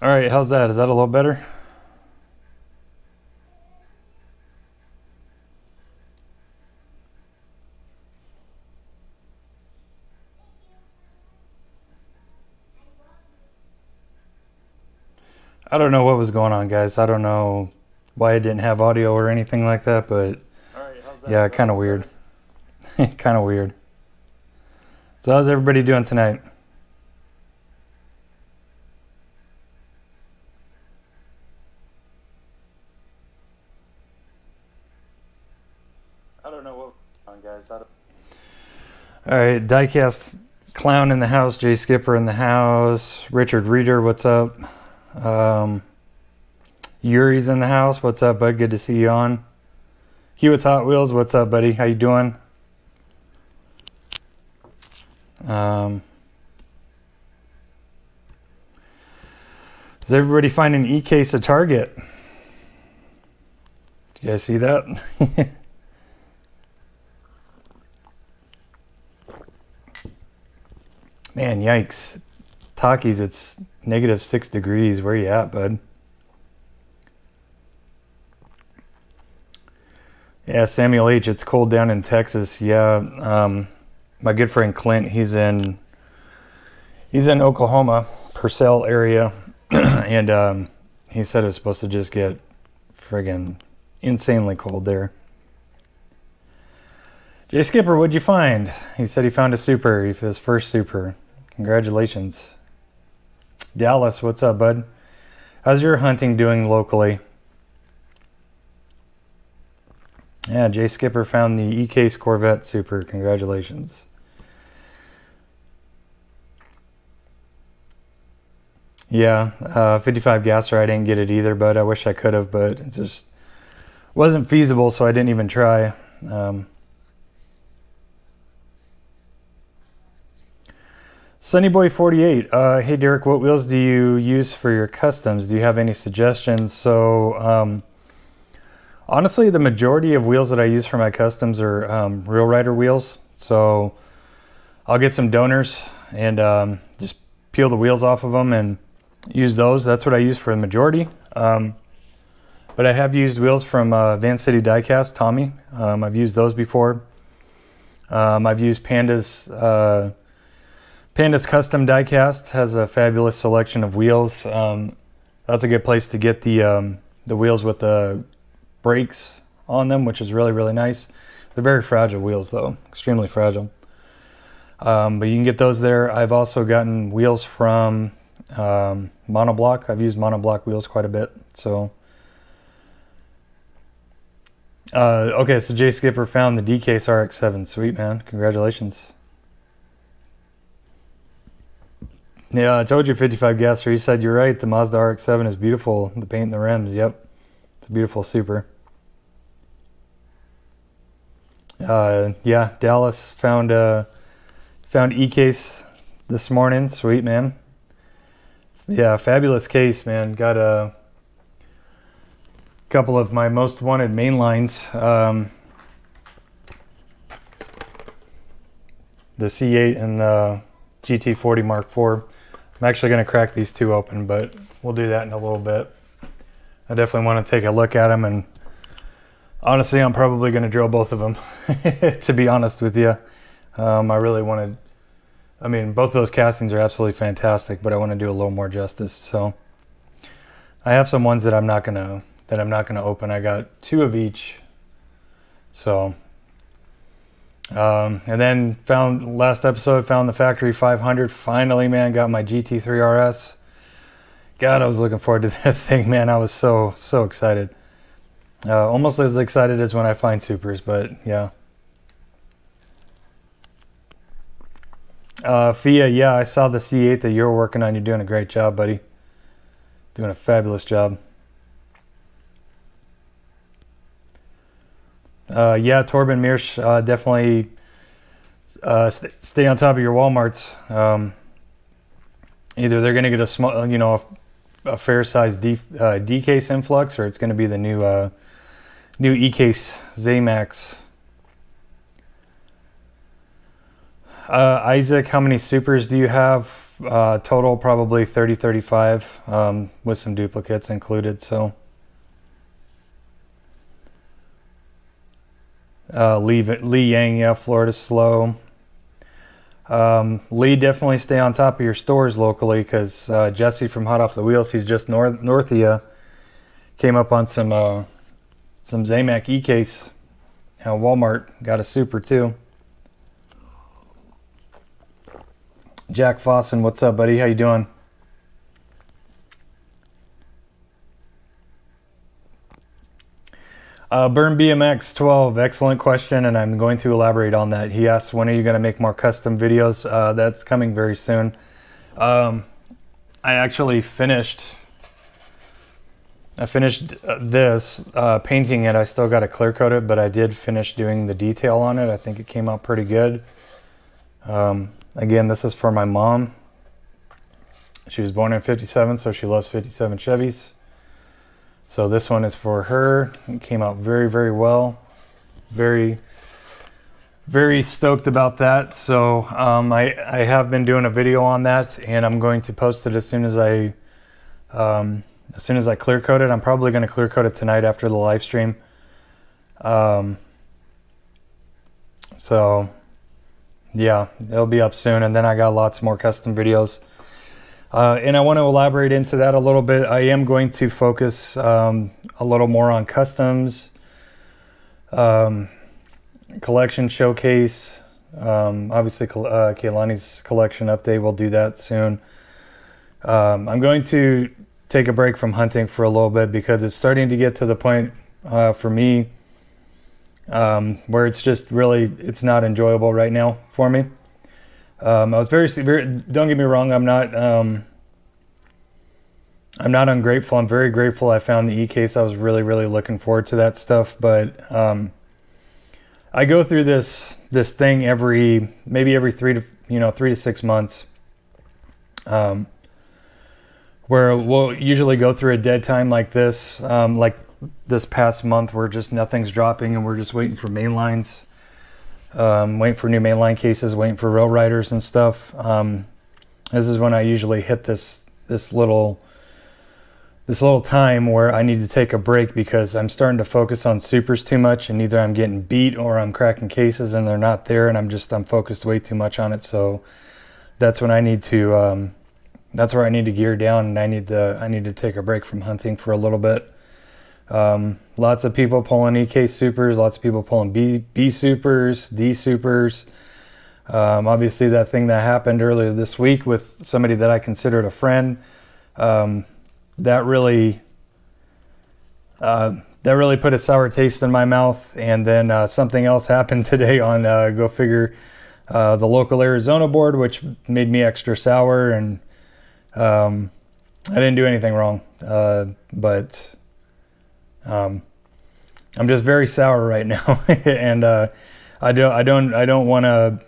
All right, how's that? Is that a little better? I don't know what was going on, guys. I don't know why I didn't have audio or anything like that, but yeah, kind of weird. Kind of weird. So how's everybody doing tonight? I don't know what was going on, guys. All right, Diecast Clown in the house, Jay Skipper in the house, Richard Reader, what's up? Yuri's in the house, what's up, bud? Good to see you on. Hewitt's Hot Wheels, what's up, buddy? How you doing? Does everybody find an e-case at Target? Do you guys see that? Man, yikes. Takis, it's -6 degrees. Where you at, bud? Yeah, Samuel H., it's cold down in Texas. Yeah, my good friend Clint, he's in Oklahoma, Purcell area, and he said it's supposed to just get friggin' insanely cold there. Jay Skipper, what'd you find? He said he found a super, his first super. Congratulations. Dallas, what's up, bud? How's your hunting doing locally? Yeah, Jay Skipper found the E-Case Corvette Super. Congratulations. Yeah, 55 Gasser, I didn't get it either, but I wish I could have, but it just wasn't feasible, so I didn't even try. Sunnyboy48, hey Derek, what wheels do you use for your customs? Do you have any suggestions? So, honestly, the majority of wheels that I use for my customs are Real Rider wheels. So I'll get some donors and just peel the wheels off of them and use those. That's what I use for the majority. But I have used wheels from Van City Diecast, Tommy. I've used those before. I've used Panda's Custom Diecast, has a fabulous selection of wheels. That's a good place to get the wheels with the brakes on them, which is really, really nice. They're very fragile wheels though, extremely fragile. But you can get those there. I've also gotten wheels from Monoblock. I've used Monoblock wheels quite a bit. So, okay, so Jay Skipper found the D-Case RX-7. Sweet, man. Congratulations. Yeah, I told you 55 Gasser. You said you're right. The Mazda RX-7 is beautiful. The paint and the rims, yep. It's a beautiful super. Yeah, Dallas found E-Case this morning. Sweet, man. Yeah, fabulous case, man. Got a couple of my most wanted mainlines. The C8 and the GT40 Mark IV. I'm actually going to crack these two open, but we'll do that in a little bit. I definitely want to take a look at them, and honestly, I'm probably going to drill both of them, to be honest with you. I really wanted, I mean, both of those castings are absolutely fantastic, but I want to do a little more justice. So I have some ones that I'm not gonna open. I got two of each. So and then last episode found the factory 500. Finally, man, got my GT3 RS. God, I was looking forward to that thing, man. I was so excited. Almost as excited as when I find supers, but yeah. Fia, yeah, I saw the C8 that you're working on. You're doing a great job, buddy. Doing a fabulous job. Yeah, Torben Mirsch, definitely stay on top of your Walmarts. Either they're going to get a small, a fair size D-Case influx, or it's going to be the new E-Case Zamax. Isaac, how many supers do you have? Total probably 30, 35, with some duplicates included. So Lee Yang, yeah, Florida slow. Lee, definitely stay on top of your stores locally, because Jesse from Hot Off the Wheels, he's just north of you, came up on some Zamac e-case. Walmart got a super too. Jack Fosson, what's up, buddy? How you doing? Burn BMX 12, excellent question, and I'm going to elaborate on that. He asked, when are you going to make more custom videos? That's coming very soon. I actually finished this, painting it. I still got to clear coat it, but I did finish doing the detail on it. I think it came out pretty good. Again, this is for my mom. She was born in 57, so she loves 57 Chevys. So this one is for her. It came out very, very well. Very, very stoked about that. So I have been doing a video on that, and I'm going to post it as soon as I clear coat it. I'm probably going to clear coat it tonight after the live stream. So yeah, it'll be up soon, and then I got lots more custom videos. And I want to elaborate into that a little bit. I am going to focus a little more on customs, collection showcase. Obviously, Kaylani's collection update, we'll do that soon. I'm going to take a break from hunting for a little bit, because it's starting to get to the point for me where it's just really, it's not enjoyable right now for me. I was very, don't get me wrong, I'm not ungrateful. I'm very grateful I found the e-case. I was really, really looking forward to that stuff, but I go through this thing maybe every 3 to 6 months, where we'll usually go through a dead time like this, like this past month, where just nothing's dropping and we're just waiting for main lines. Waiting for new mainline cases, waiting for rail riders and stuff. This is when I usually hit this little time where I need to take a break, because I'm starting to focus on supers too much, and either I'm getting beat or I'm cracking cases and they're not there, and I'm focused way too much on it. So that's when I need to that's where I need to gear down, and I need to take a break from hunting for a little bit. Lots of people pulling EK supers, lots of people pulling B supers, D supers. Obviously that thing that happened earlier this week with somebody that I considered a friend, that really put a sour taste in my mouth. And then something else happened today on go figure, the local Arizona board, which made me extra sour. And I didn't do anything wrong, but I'm just very sour right now, and I don't want to,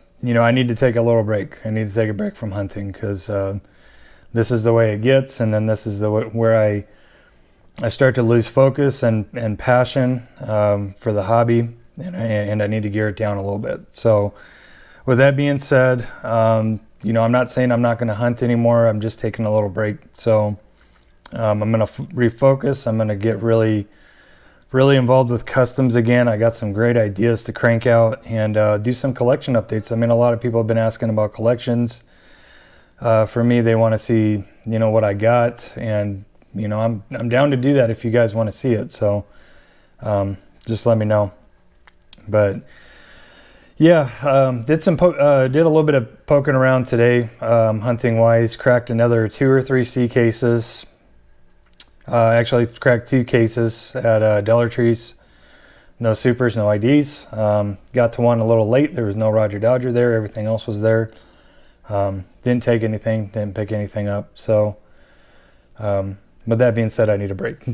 I need to take a little break. I need to take a break from hunting, because this is the way it gets, and then this is where I start to lose focus and passion for the hobby, and I need to gear it down a little bit. So with that being said, I'm not saying I'm not going to hunt anymore. I'm just taking a little break. So I'm going to refocus. I'm going to get really involved with customs again. I got some great ideas to crank out, and do some collection updates. I mean, a lot of people have been asking about collections. For me, they want to see, what I got, and I'm down to do that if you guys want to see it. So just let me know. But yeah, did a little bit of poking around today, hunting wise. Cracked another 2 or 3 C cases. Actually cracked 2 cases at Dollar Trees. No supers, no IDs. Got to one a little late. There was no Roger Dodger there. Everything else was there. Didn't take anything, didn't pick anything up. So, but that being said, I need a break.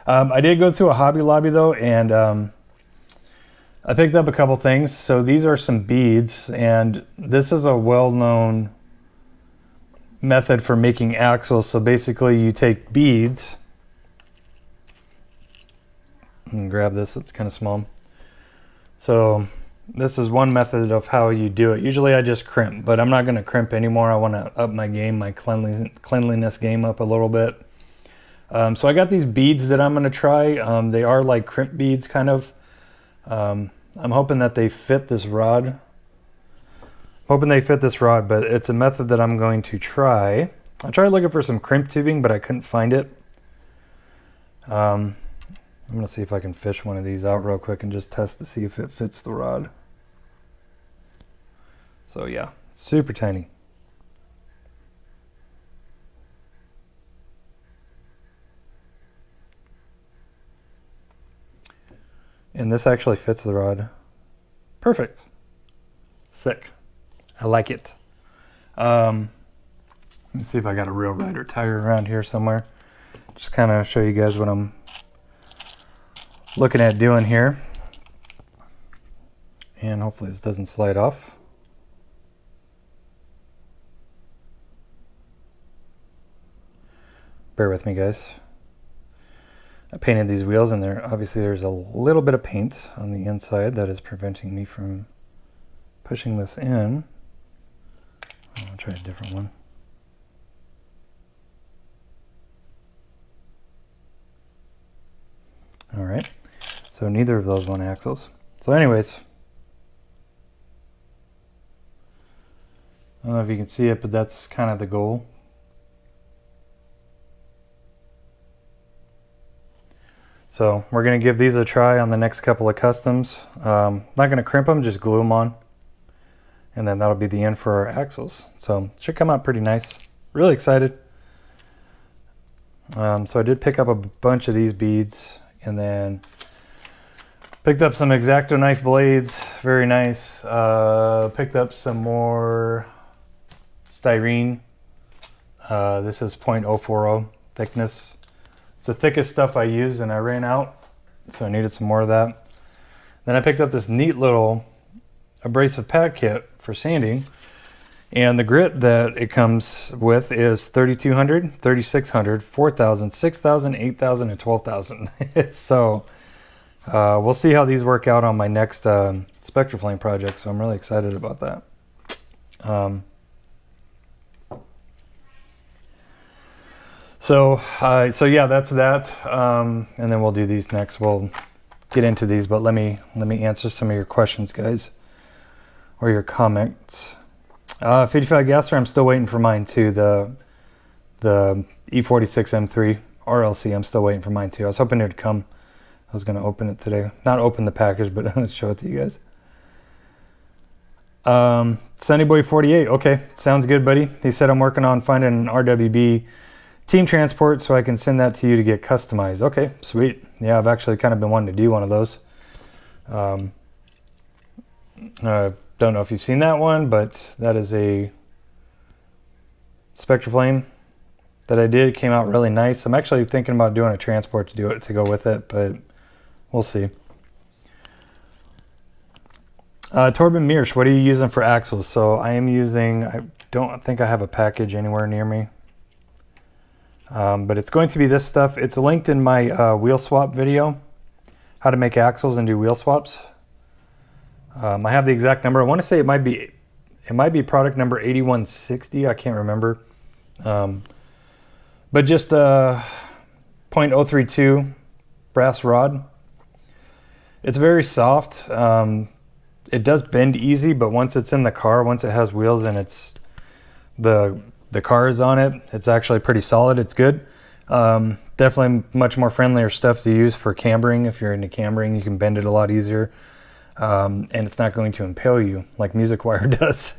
I did go to a Hobby Lobby though, and I picked up a couple things. So these are some beads, and this is a well-known method for making axles. So basically you take beads, and grab this, it's kind of small. So this is one method of how you do it. Usually I just crimp, but I'm not going to crimp anymore. I want to up my game, my cleanliness game up a little bit. So I got these beads that I'm going to try. They are like crimp beads kind of. I'm hoping that they fit this rod. Hoping they fit this rod, but it's a method that I'm going to try. I tried looking for some crimp tubing, but I couldn't find it. I'm going to see if I can fish one of these out real quick and just test to see if it fits the rod. So yeah, super tiny. And this actually fits the rod. Perfect. Sick. I like it. Let me see if I got a real rider tire around here somewhere. Just kind of show you guys what I'm looking at doing here. And hopefully this doesn't slide off. Bear with me, guys. I painted these wheels and obviously there's a little bit of paint on the inside that is preventing me from pushing this in. I'll try a different one. All right, so neither of those want axles. So anyways, I don't know if you can see it, but that's kind of the goal. So we're going to give these a try on the next couple of customs. Not going to crimp them, just glue them on. And then that'll be the end for our axles. So it should come out pretty nice. Really excited. So I did pick up a bunch of these beads and then picked up some X-Acto knife blades. Very nice. Picked up some more styrene. This is 0.040 thickness. It's the thickest stuff I used and I ran out, so I needed some more of that. Then I picked up this neat little abrasive pad kit for sanding, and the grit that it comes with is 3200, 3600, 4000, 6000, 8000, and 12,000. So we'll see how these work out on my next Spectraflame project, so I'm really excited about that. So yeah, that's that. And then we'll do these next. We'll get into these, but let me answer some of your questions, guys, or your comments. 55 Gasser, I'm still waiting for mine too. The E46 M3 RLC, I'm still waiting for mine too. I was hoping it'd come. I was going to open it today. Not open the package, but show it to you guys. Sunnyboy48, okay, sounds good, buddy. He said I'm working on finding an RWB team transport so I can send that to you to get customized. Okay, sweet. Yeah, I've actually kind of been wanting to do one of those. Don't know if you've seen that one, but that is a Spectraflame that I did. It came out really nice. I'm actually thinking about doing a transport to go with it, but we'll see. Torben Mearsh, what are you using for axles? So I am using, I don't think I have a package anywhere near me. But it's going to be this stuff. It's linked in my wheel swap video, how to make axles and do wheel swaps. I have the exact number. I want to say it might be product number 8160. I can't remember. But just .032 brass rod. It's very soft. It does bend easy, but once it's in the car, once it has wheels and it's the car is on it, it's actually pretty solid. It's good. Definitely much more friendlier stuff to use for cambering. If you're into cambering, you can bend it a lot easier. And it's not going to impale you like music wire does.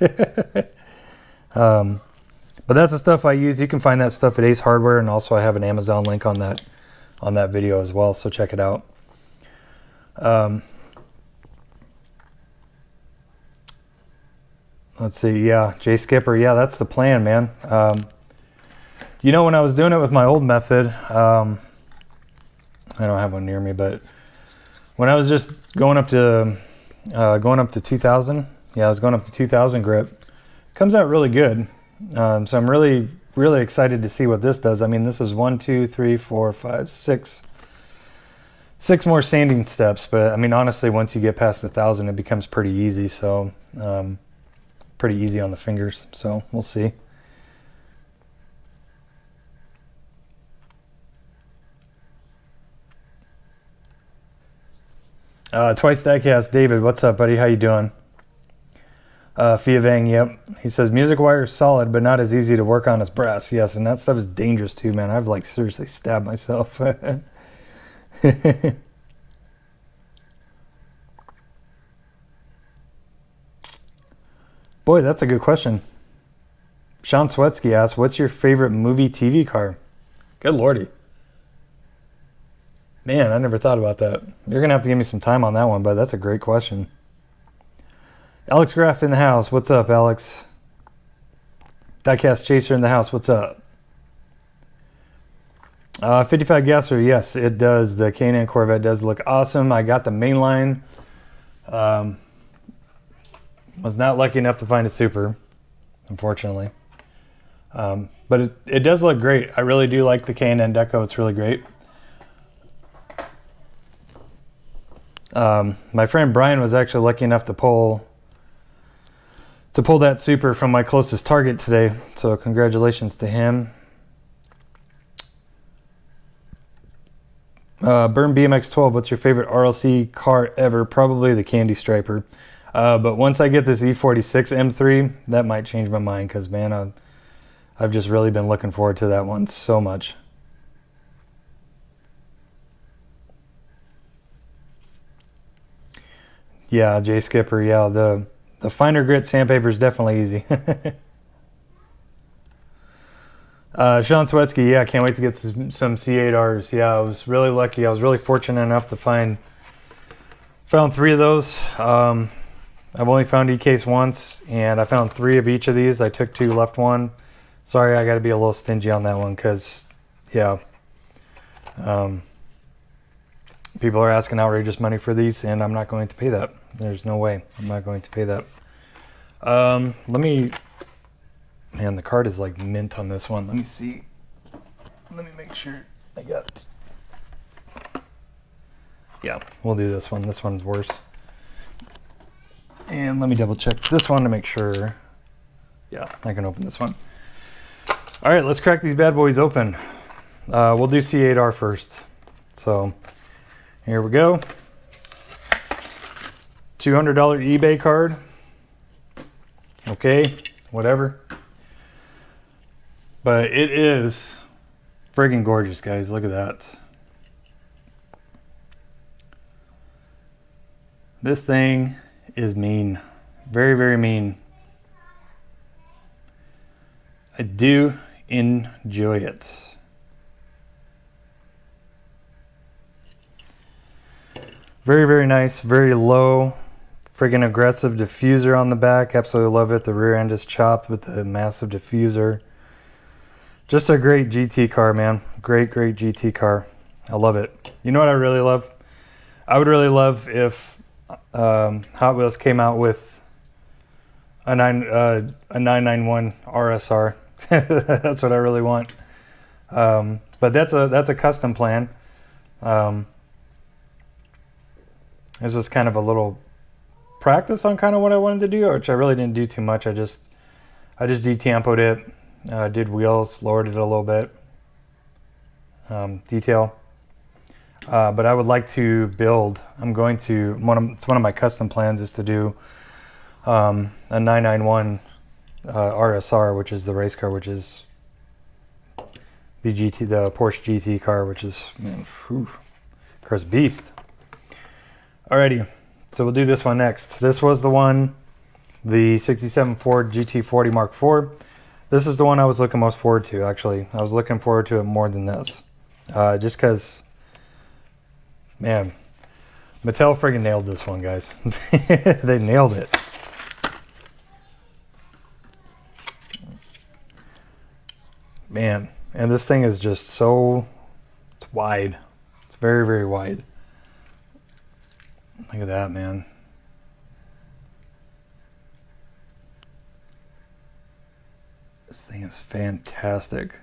But that's the stuff I use. You can find that stuff at Ace Hardware, and also I have an Amazon link on that video as well, so check it out. Let's see, yeah, Jay Skipper, yeah, that's the plan, man. You know, when I was doing it with my old method, I don't have one near me, but when I was just going up to 2000, yeah, I was going up to 2000 grip. Comes out really good. So I'm really excited to see what this does. I mean, this is 1, 2, 3, 4, 5, 6 6 more sanding steps, but I mean, honestly, once you get past 1,000, it becomes pretty easy. So, pretty easy on the fingers. So we'll see. Twice Diecast, David, what's up, buddy? How you doing? Fia Vang, yep. He says music wire is solid, but not as easy to work on as brass. Yes, and that stuff is dangerous too, man. I've like seriously stabbed myself. Boy, that's a good question. Sean Swetsky asks, what's your favorite movie TV car? Good lordy. Man, I never thought about that. You're going to have to give me some time on that one, but that's a great question. Alex Graff in the house. What's up, Alex? Diecast Chaser in the house. What's up? 55 Gasser. Yes, it does. The K&N Corvette does look awesome. I got the mainline. Was not lucky enough to find a super, unfortunately. But it does look great. I really do like the K&N Deco. It's really great. My friend Brian was actually lucky enough to pull that super from my closest Target today. So congratulations to him. Burn BMX 12, what's your favorite RLC car ever? Probably the Candy Striper. But once I get this E46 M3, that might change my mind because, man, I've just really been looking forward to that one so much. Yeah, Jay Skipper, yeah, the finer grit sandpaper is definitely easy. Sean Swetsky, yeah, can't wait to get some C8Rs. Yeah, I was really lucky. I was really fortunate enough to found 3 of those. I've only found E-case once, and I found 3 of each of these. I took 2, left 1. Sorry, I got to be a little stingy on that one because, yeah, people are asking outrageous money for these, and I'm not going to pay that. There's no way I'm not going to pay that. Man, the card is like mint on this one. Let me see. Let me make sure I got. Yeah, we'll do this one. This one's worse. And let me double check this one to make sure. Yeah, I can open this one. All right, let's crack these bad boys open. We'll do C8R first. So here we go. $200 eBay card. Okay, whatever. But it is friggin' gorgeous, guys. Look at that. This thing is mean. Very, very mean. I do enjoy it. Very, very nice. Very low. Friggin' aggressive diffuser on the back. Absolutely love it. The rear end is chopped with a massive diffuser. Just a great GT car, man. Great, great GT car. I love it. You know what I really love? I would really love if Hot Wheels came out with a 991 RSR. That's what I really want. But that's a custom plan. This was kind of a little practice on kind of what I wanted to do, which I really didn't do too much. I just detampoed it. Did wheels, lowered it a little bit, detail. But I would like to build. It's one of my custom plans is to do a 991 RSR, which is the race car, which is the Porsche GT car, which is, man, car's beast. Alrighty, so we'll do this one next. This was the 67 Ford GT40 Mark IV. This is the one I was looking most forward to, actually. I was looking forward to it more than this. Just because, man, Mattel friggin' nailed this one, guys. They nailed it. Man, and this thing is just so, it's wide. It's very, very wide. Look at that, man. This thing is fantastic.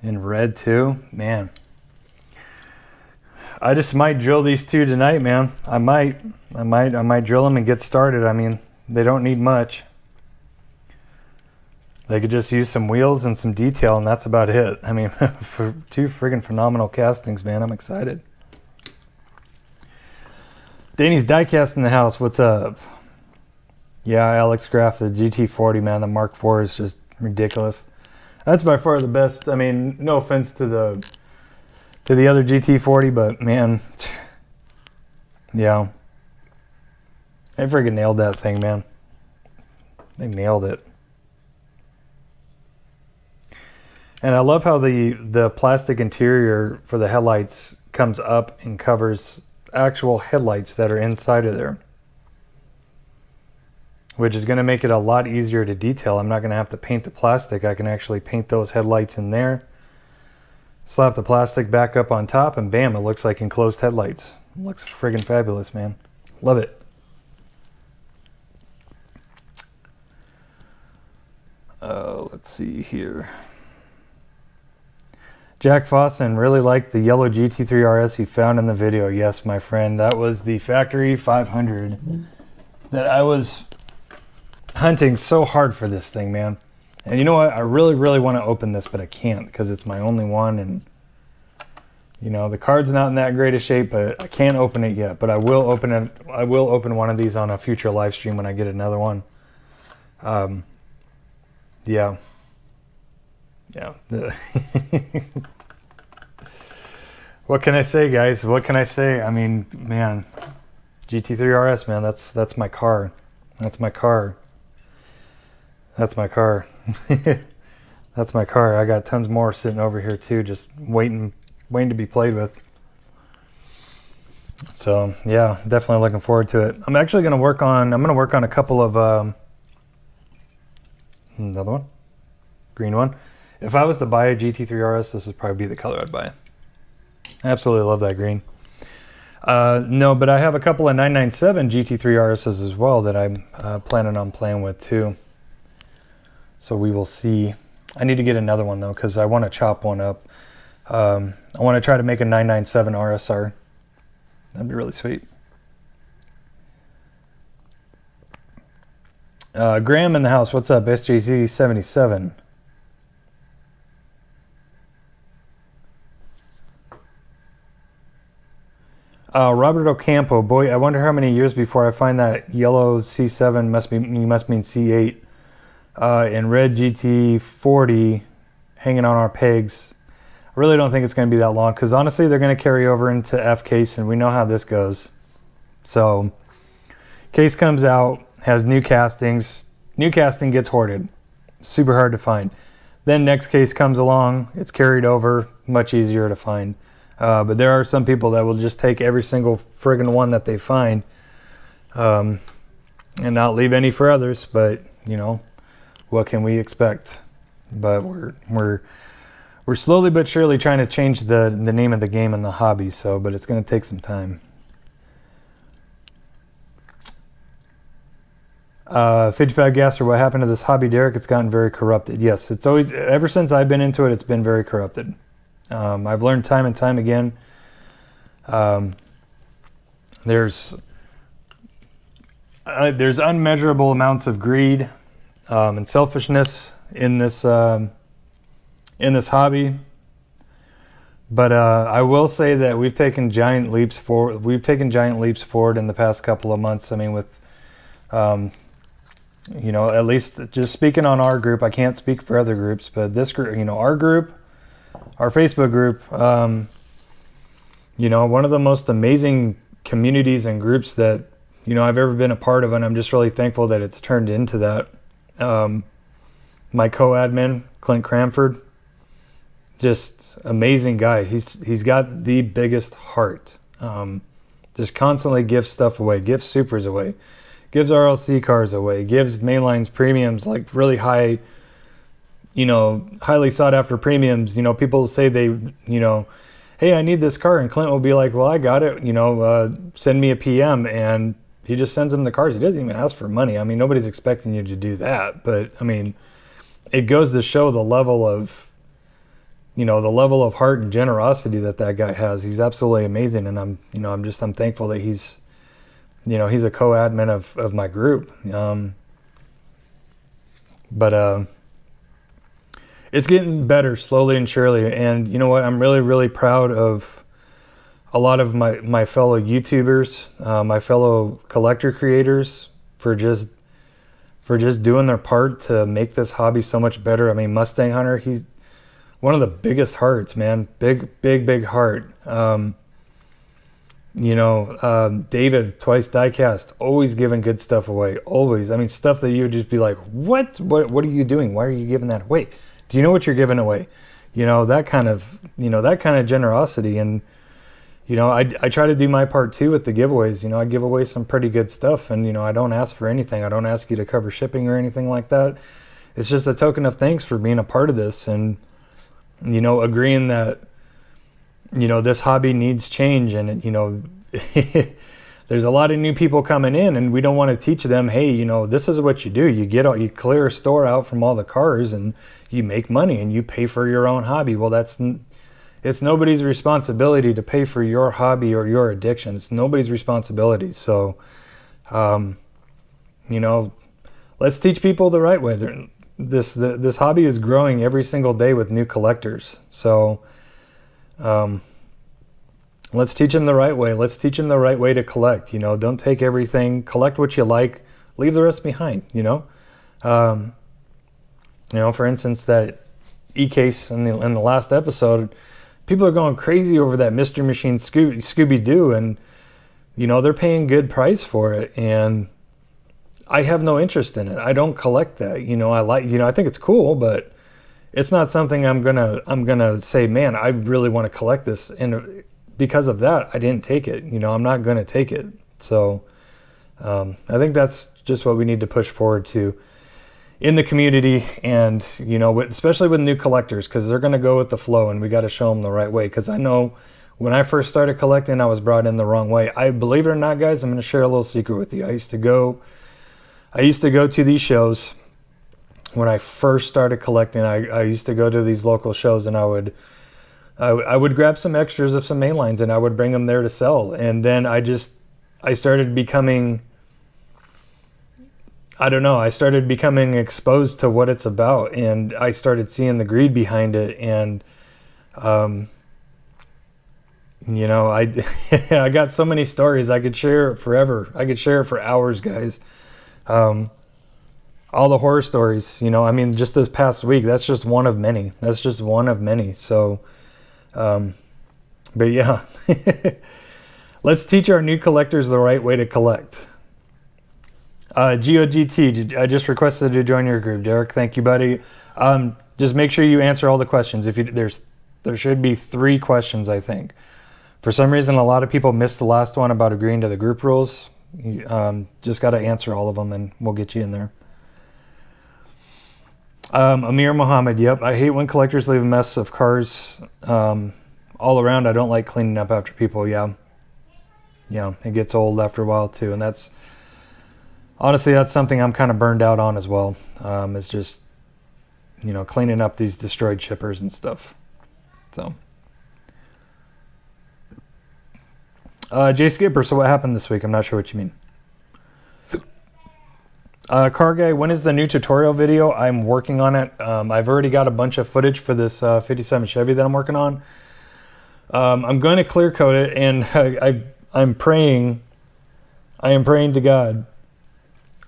In red too, man. I just might drill these two tonight, man. I might drill them and get started. I mean, they don't need much. They could just use some wheels and some detail, and that's about it. I mean, for two friggin' phenomenal castings, man. I'm excited. Danny's Diecast in the house. What's up? Yeah, Alex Graff, the GT40, man. The Mark IV is just ridiculous. That's by far the best. I mean, no offense to the other GT40, but man, yeah, they friggin' nailed that thing, man. They nailed it. And I love how the plastic interior for the headlights comes up and covers actual headlights that are inside of there, which is going to make it a lot easier to detail. I'm not going to have to paint the plastic. I can actually paint those headlights in there, slap the plastic back up on top, and bam, it looks like enclosed headlights. It looks friggin' fabulous, man. Love it. Let's see here. Jack Fosson really liked the yellow GT3 RS he found in the video. Yes, my friend, that was the factory 500 that I was hunting so hard for this thing, man. And you know what? I really, really want to open this, but I can't because it's my only one. And, you know, the card's not in that great a shape, but I can't open it yet. But I will open it. I will open one of these on a future live stream when I get another one. Yeah. Yeah. What can I say, guys? What can I say? I mean, man, GT3 RS, man, that's my car. That's my car. That's my car. That's my car. I got tons more sitting over here too, just waiting to be played with. So yeah, definitely looking forward to it. I'm actually going to work on. I'm going to work on a couple of. Another one, green one. If I was to buy a GT3 RS, this would probably be the color I'd buy. I absolutely love that green. No, but I have a couple of 997 GT3 RSs as well that I'm planning on playing with too. So we will see. I need to get another one though because I want to chop one up. I want to try to make a 997 RSR. That'd be really sweet. Graham in the house. What's up? SJZ77. Robert Ocampo, boy, I wonder how many years before I find that yellow C7 must mean C8 and red GT40 hanging on our pegs. I really don't think it's going to be that long because honestly they're going to carry over into F case and we know how this goes. So case comes out, has new castings. New casting gets hoarded. Super hard to find. Then next case comes along, it's carried over, much easier to find. But there are some people that will just take every single friggin' one that they find and not leave any for others. But, you know, what can we expect? But we're slowly but surely trying to change the name of the game in the hobby. So, but it's going to take some time. 55 Gasser, what happened to this hobby, Derek? It's gotten very corrupted. Yes, it's always, ever since I've been into it, it's been very corrupted. I've learned time and time again. There's unmeasurable amounts of greed and selfishness in this hobby. But I will say that we've taken giant leaps forward. We've taken giant leaps forward in the past couple of months. I mean, with you know, at least just speaking on our group, I can't speak for other groups, but this group, you know, our group. Our Facebook group, you know, one of the most amazing communities and groups that, you know, I've ever been a part of, and I'm just really thankful that it's turned into that. My co-admin, Clint Cranford, just amazing guy. He's got the biggest heart. Just constantly gives stuff away, gives supers away, gives RLC cars away, gives mainlines premiums, like really high, you know, highly sought after premiums. You know, people say they, you know, hey, I need this car. And Clint will be like, well, I got it, you know, send me a PM. And he just sends them the cars. He doesn't even ask for money. I mean, nobody's expecting you to do that. But I mean, it goes to show the level of, you know, the level of heart and generosity that guy has. He's absolutely amazing, and I'm thankful that he's a co-admin of my group. But it's getting better slowly and surely, and you know what? I'm really, really proud of a lot of my fellow YouTubers, my fellow collector creators for just doing their part to make this hobby so much better. I mean, Mustang Hunter, he's one of the biggest hearts, man. Big heart. David, Twice Diecast, always giving good stuff away. Always. I mean, stuff that you would just be like, what are you doing? Why are you giving that away? Do you know what you're giving away? You know, that kind of generosity. And, you know, I try to do my part too with the giveaways. You know, I give away some pretty good stuff, and, you know, I don't ask for anything. I don't ask you to cover shipping or anything like that. It's just a token of thanks for being a part of this, and, you know, agreeing that, you know, this hobby needs change. And, you know, there's a lot of new people coming in, and we don't want to teach them, hey, you know, this is what you do. You clear a store out from all the cars, and you make money, and you pay for your own hobby. Well, it's nobody's responsibility to pay for your hobby or your addiction. It's nobody's responsibility. So, you know, let's teach people the right way. This hobby is growing every single day with new collectors. So, let's teach them the right way. Let's teach them the right way to collect. You know, don't take everything. Collect what you like. Leave the rest behind. You know, for instance, that e-case in the last episode, people are going crazy over that Mr. Machine Scooby-Doo, and, you know, they're paying good price for it, and I have no interest in it. I don't collect that. You know, I think it's cool, but it's not something I'm gonna say, man, I really want to collect this, and because of that, I didn't take it. You know, I'm not gonna take it. So I think that's just what we need to push forward to in the community, and, you know, especially with new collectors, because they're gonna go with the flow, and we got to show them the right way. Because I know when I first started collecting, I was brought in the wrong way. I believe it or not, guys, I'm gonna share a little secret with you. I used to go to these shows. When I first started collecting, I used to go to these local shows, and I would grab some extras of some mainlines, and I would bring them there to sell. And then I started becoming, I started becoming exposed to what it's about, and I started seeing the greed behind it. And, you know, I got so many stories. I could share it forever. I could share it for hours, guys. All the horror stories, you know, I mean, just this past week, that's just one of many. So, but yeah, let's teach our new collectors the right way to collect. GOGT, I just requested to join your group. Derek, thank you, buddy. Just make sure you answer all the questions. There should be 3 questions, I think. For some reason, a lot of people missed the last one about agreeing to the group rules. Just got to answer all of them, and we'll get you in there. Amir Muhammad, yep. I hate when collectors leave a mess of cars all around. I don't like cleaning up after people. Yeah, it gets old after a while too, and that's something I'm kind of burned out on as well. It's just, you know, cleaning up these destroyed chippers and stuff. So, Jay Skipper, so what happened this week? I'm not sure what you mean. Car Guy, when is the new tutorial video? I'm working on it. I've already got a bunch of footage for this 57 Chevy that I'm working on. I'm going to clear coat it, and I'm praying to God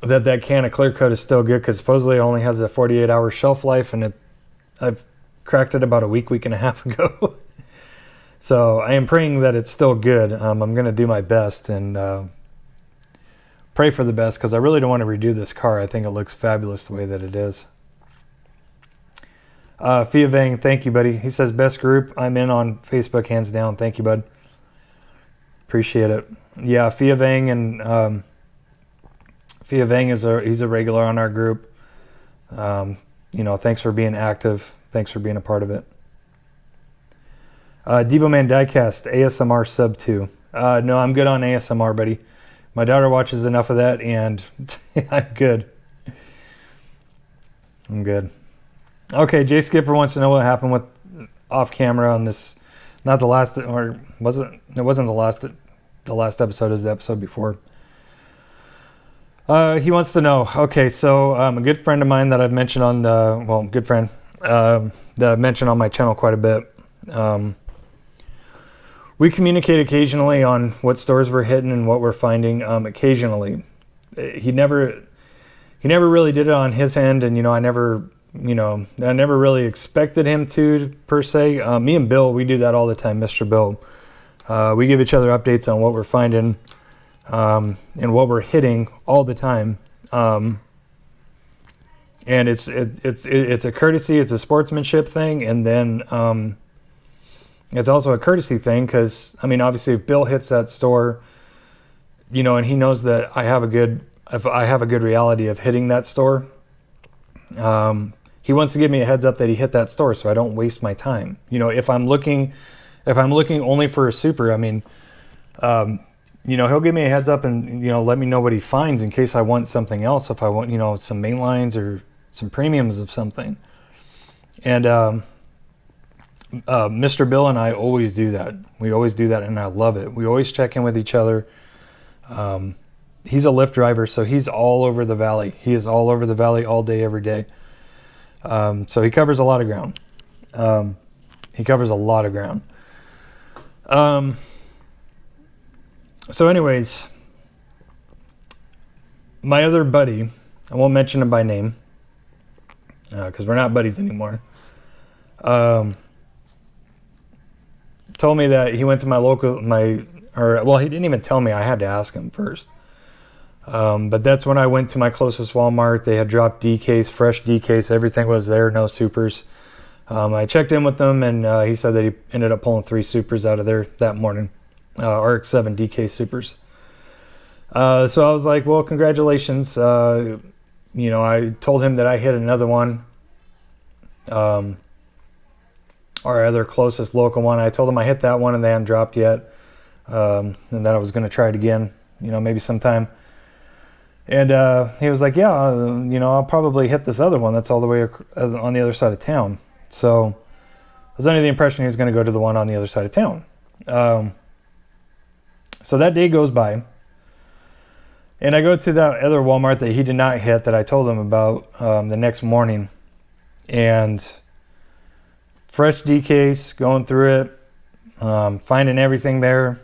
that can of clear coat is still good, because supposedly it only has a 48-hour shelf life, and I've cracked it about a week and a half ago. So I am praying that it's still good. I'm going to do my best and pray for the best, because I really don't want to redo this car. I think it looks fabulous the way that it is. Fia Vang, thank you, buddy. He says, best group. I'm in on Facebook, hands down. Thank you, bud. Appreciate it. Yeah, Fia Vang, and Fia Vang he's a regular on our group. You know, thanks for being active. Thanks for being a part of it. Devoman Diecast, ASMR sub 2. No, I'm good on ASMR, buddy. My daughter watches enough of that, and I'm good. I'm good. Okay, Jay Skipper wants to know what happened with off camera on this, not the last, or was it? It wasn't the last. The last episode, is the episode before. He wants to know. Okay, so a good friend of mine that I've mentioned on the, well, good friend that I've mentioned on my channel quite a bit. We communicate occasionally on what stores we're hitting and what we're finding. Occasionally, he never really did it on his end, and I never really expected him to, per se. Me and Bill, we do that all the time, Mr. Bill. We give each other updates on what we're finding and what we're hitting all the time. And it's a courtesy, it's a sportsmanship thing, and then it's also a courtesy thing because, obviously if Bill hits that store, and he knows that I have a good reality of hitting that store, he wants to give me a heads up that he hit that store so I don't waste my time. If I'm looking only for a super, he'll give me a heads up and, let me know what he finds in case I want something else. If I want, some main lines or some premiums of something. And Mr. Bill and I always do that. We always do that, and I love it. We always check in with each other. He's a Lyft driver, so he's all over the valley. He is all over the valley all day, every day. So he covers a lot of ground. So anyways, my other buddy, I won't mention him by name because we're not buddies anymore, told me that he went to he didn't even tell me. I had to ask him first. But that's when I went to my closest Walmart. They had dropped DKs, fresh DKs. Everything was there, no supers. I checked in with them, and he said that he ended up pulling 3 supers out of there that morning, RX-7 DK supers. So I was like, well, congratulations. I told him that I hit another one, our other closest local one. I told him I hit that one and they hadn't dropped yet, and that I was going to try it again, maybe sometime. And he was like, yeah, I'll probably hit this other one that's all the way on the other side of town. So I was under the impression he was going to go to the one on the other side of town. So that day goes by, and I go to that other Walmart that he did not hit that I told him about the next morning, and fresh DKs, going through it, finding everything there,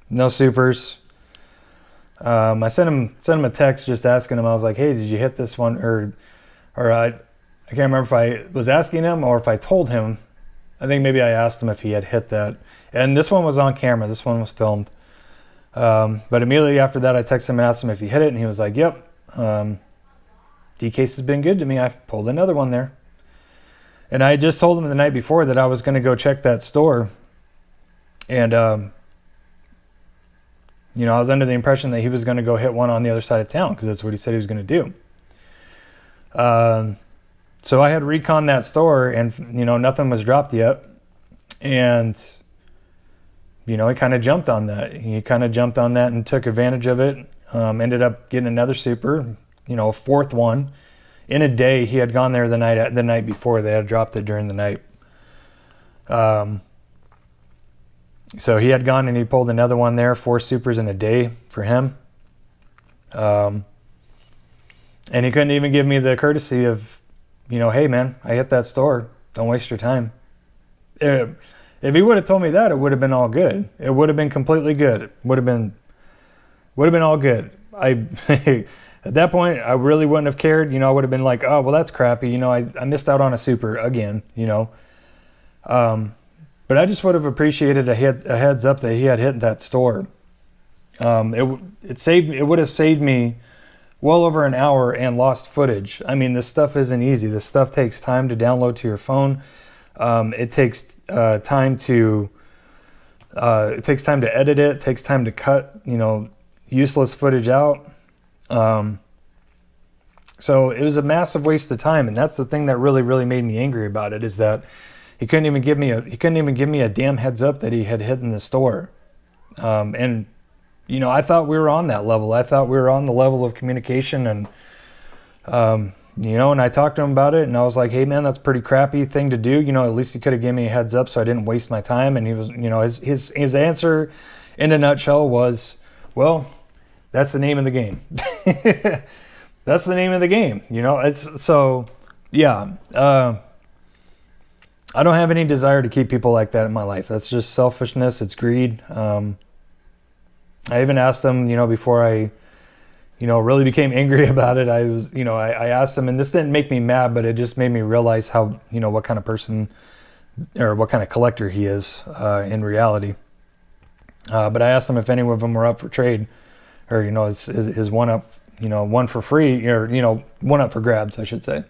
no supers. I sent him a text just asking him. I was like, hey, did you hit this one? Or I can't remember if I was asking him or if I told him. I think maybe I asked him if he had hit that. And this one was on camera. This one was filmed. But immediately after that, I texted him and asked him if he hit it. And he was like, yep. D-Case has been good to me. I've pulled another one there. And I just told him the night before that I was going to go check that store. And, I was under the impression that he was going to go hit one on the other side of town because that's what he said he was going to do. So I had reconned that store, and nothing was dropped yet, and he kind of jumped on that. And took advantage of it. Ended up getting another super, a fourth one in a day. He had gone there the night before. They had dropped it during the night. So he had gone and he pulled another one there, 4 supers in a day for him. And he couldn't even give me the courtesy of, hey man, I hit that store. Don't waste your time. If he would have told me that, it would have been all good. It would have been completely good. It would have been all good. At that point, I really wouldn't have cared. I would have been like, oh, well, that's crappy. I missed out on a super again, But I just would have appreciated a heads up that he had hit that store. It would have saved me well over an hour and lost footage. This stuff isn't easy. This stuff takes time to download to your phone. It takes time to edit it. It takes time to cut useless footage out. So it was a massive waste of time, and that's the thing that really, really made me angry about it, is that he couldn't even give me a damn heads up that he had hit in the store. And I thought we were on that level. I thought we were on the level of communication, and you know, and I talked to him about it, and I was like, hey man, that's a pretty crappy thing to do. You know, at least you could have given me a heads up so I didn't waste my time. And he was, you know, his answer in a nutshell was, well, that's the name of the game. That's the name of the game. You know, it's so, yeah. I don't have any desire to keep people like that in my life. That's just selfishness. It's greed. I even asked him, you know, before I, you know, really became angry about it. I was, you know, I asked him, and this didn't make me mad, but it just made me realize how, you know, what kind of person or what kind of collector he is in reality. But I asked him if any of them were up for trade, or, you know, is one up, you know, one for free, or, you know, one up for grabs, I should say.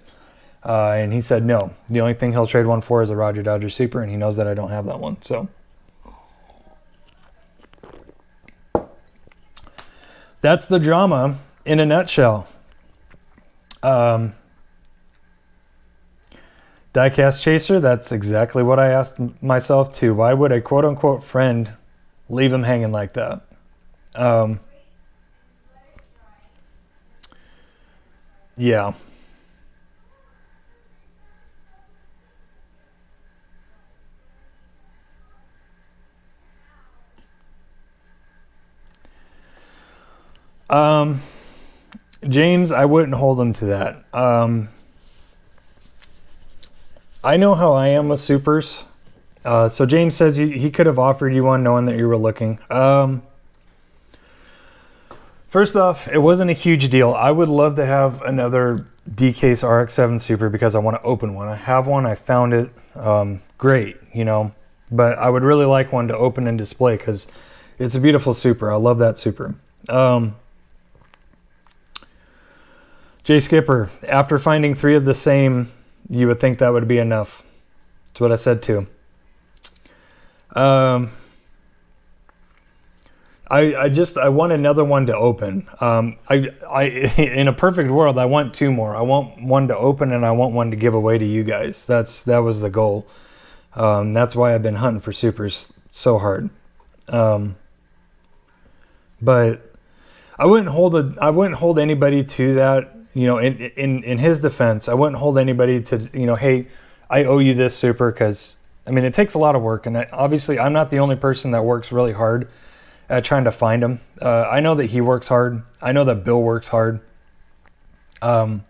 And he said no. The only thing he'll trade one for is a Roger Dodger Super, and he knows that I don't have that one. So that's the drama in a nutshell. Diecast Chaser, that's exactly what I asked myself too. Why would a quote-unquote friend leave him hanging like that? Yeah. James, I wouldn't hold him to that. I know how I am with supers. So James says he could have offered you one knowing that you were looking. First off, it wasn't a huge deal. I would love to have another D-Case RX-7 Super because I want to open one. I have one. I found it. Great, you know. But I would really like one to open and display because it's a beautiful Super. I love that Super. Jay Skipper, after finding 3 of the same, you would think that would be enough. That's what I said too. I want another one to open. In a perfect world, I want 2 more. I want one to open and I want one to give away to you guys. That was the goal. That's why I've been hunting for supers so hard. But I wouldn't hold anybody to that. You know, in his defense, I wouldn't hold anybody to, you know, hey, I owe you this super, because I mean it takes a lot of work, and obviously I'm not the only person that works really hard at trying to find them. I know that he works hard. I know that Bill works hard. So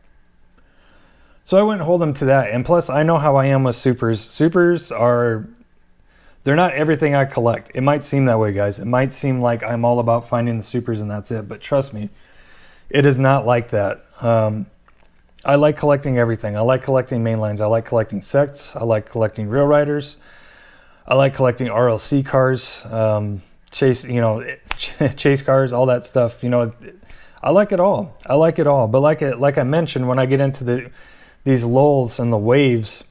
I wouldn't hold him to that. And plus, I know how I am with supers. Supers they're not everything I collect. It might seem that way, guys. It might seem like I'm all about finding the supers and that's it. But trust me, it is not like that. I like collecting everything. I like collecting mainlines. I like collecting sects. I like collecting real riders. I like collecting RLC cars, chase cars, all that stuff. You know, I like it all. I like it all. But like I mentioned, when I get into these lulls and the waves,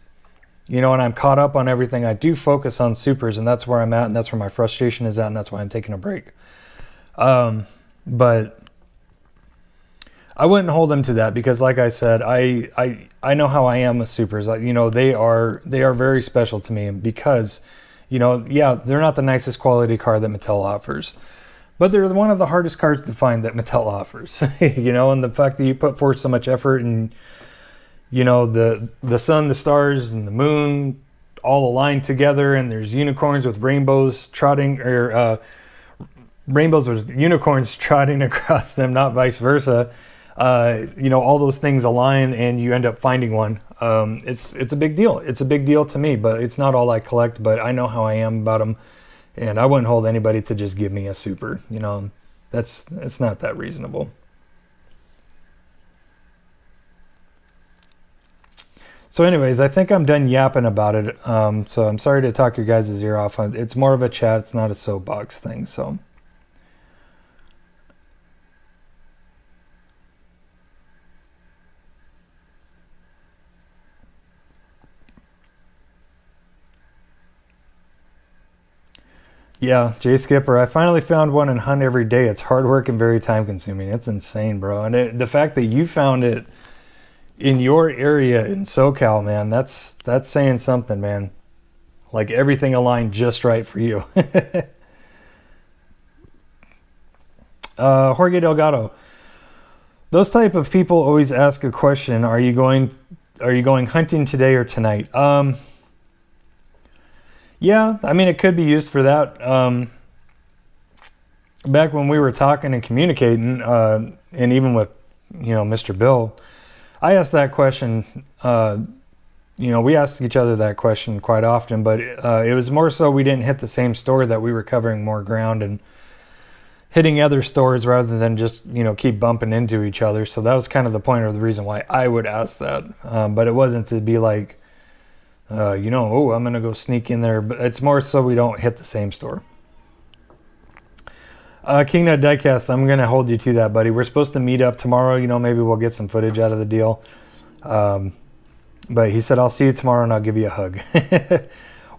you know, and I'm caught up on everything, I do focus on supers, and that's where I'm at, and that's where my frustration is at, and that's why I'm taking a break. But I wouldn't hold them to that because, like I said, I know how I am with supers. You know, they are very special to me because, you know, yeah, they're not the nicest quality card that Mattel offers, but they're one of the hardest cards to find that Mattel offers. You know, and the fact that you put forth so much effort, and you know, the sun, the stars, and the moon all aligned together, and there's unicorns with rainbows trotting, or rainbows with unicorns trotting across them, not vice versa. You know, all those things align and you end up finding one. It's a big deal. It's a big deal to me, but it's not all I collect. But I know how I am about them, and I wouldn't hold anybody to just give me a super. You know, it's not that reasonable. So anyways, I think I'm done yapping about it. So I'm sorry to talk your guys' ear off. It's more of a chat. It's not a soapbox thing. So. Yeah, Jay Skipper, I finally found one and hunt every day. It's hard work and very time consuming. It's insane, bro. And the fact that you found it in your area in SoCal, man, that's saying something, man. Like everything aligned just right for you. Jorge Delgado. those type of people always ask a question, are you going hunting today or tonight? Yeah, I mean, it could be used for that. Back when we were talking and communicating, and even with, Mr. Bill, I asked that question, we asked each other that question quite often, but it was more so we didn't hit the same store, that we were covering more ground and hitting other stores rather than just, keep bumping into each other. So that was kind of the point or the reason why I would ask that. But it wasn't to be like, I'm going to go sneak in there. But it's more so we don't hit the same store. Kingnut Diecast, I'm going to hold you to that, buddy. We're supposed to meet up tomorrow. Maybe we'll get some footage out of the deal. But he said, I'll see you tomorrow and I'll give you a hug.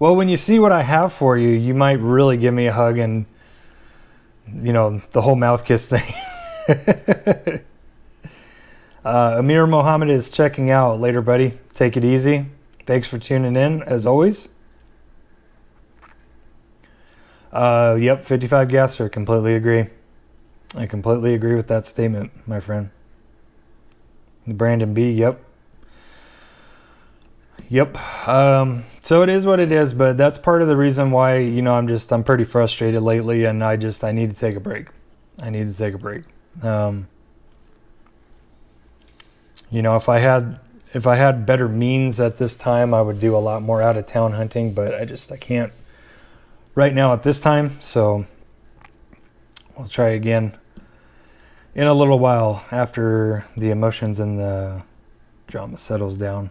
Well, when you see what I have for you, you might really give me a hug and, the whole mouth kiss thing. Amir Mohammed is checking out. Later, buddy. Take it easy. Thanks for tuning in, as always. Yep, 55 gasser. Completely agree. I completely agree with that statement, my friend. Brandon B, yep. So it is what it is, but that's part of the reason why, I'm pretty frustrated lately, and I need to take a break. If I had better means at this time, I would do a lot more out of town hunting, but I can't right now at this time. So we'll try again in a little while after the emotions and the drama settles down.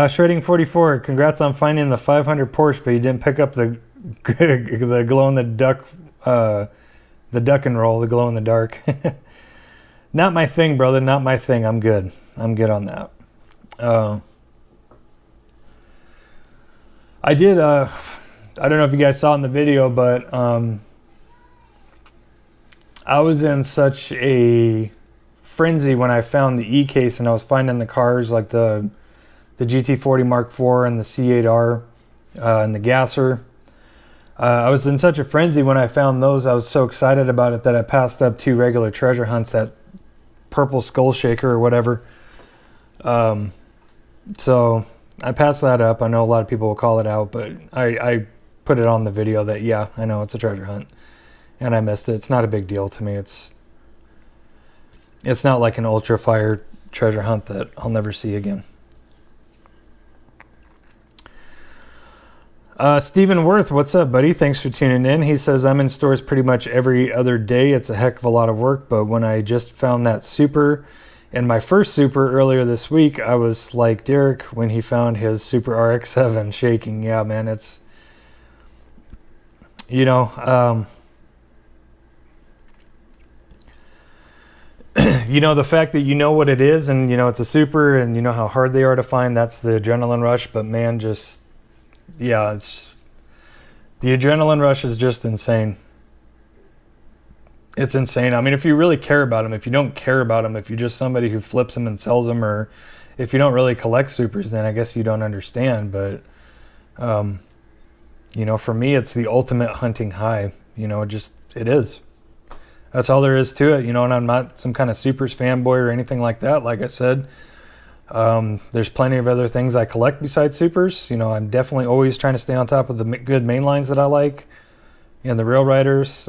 Shredding 44, congrats on finding the 500 Porsche, but you didn't pick up the glow in the duck, the duck and roll, the glow in the dark. Not my thing, brother. Not my thing. I'm good on that. I did. I don't know if you guys saw in the video, but I was in such a frenzy when I found the E-case, and I was finding the cars like the GT40 Mark IV and the C8R and the Gasser. I was in such a frenzy when I found those. I was so excited about it that I passed up 2 regular treasure hunts, that purple skull shaker or whatever. So I passed that up. I know a lot of people will call it out, but I put it on the video that, yeah, I know it's a treasure hunt and I missed it. It's not a big deal to me. It's not like an ultra fire treasure hunt that I'll never see again. Stephen Worth, what's up, buddy? Thanks for tuning in. He says, I'm in stores pretty much every other day. It's a heck of a lot of work, but when I just found that super and my first super earlier this week, I was like Derek when he found his Super RX-7 shaking. Yeah, man, it's, the fact that you know what it is and, it's a super and you know how hard they are to find, that's the adrenaline rush. But man, it's the adrenaline rush is just insane. It's insane. I mean, if you really care about them, if you don't care about them, if you're just somebody who flips them and sells them, or if you don't really collect supers, then I guess you don't understand. But, for me, it's the ultimate hunting high. It is. That's all there is to it, and I'm not some kind of supers fanboy or anything like that. Like I said, there's plenty of other things I collect besides supers. I'm definitely always trying to stay on top of the good main lines that I like, and the Rail Riders,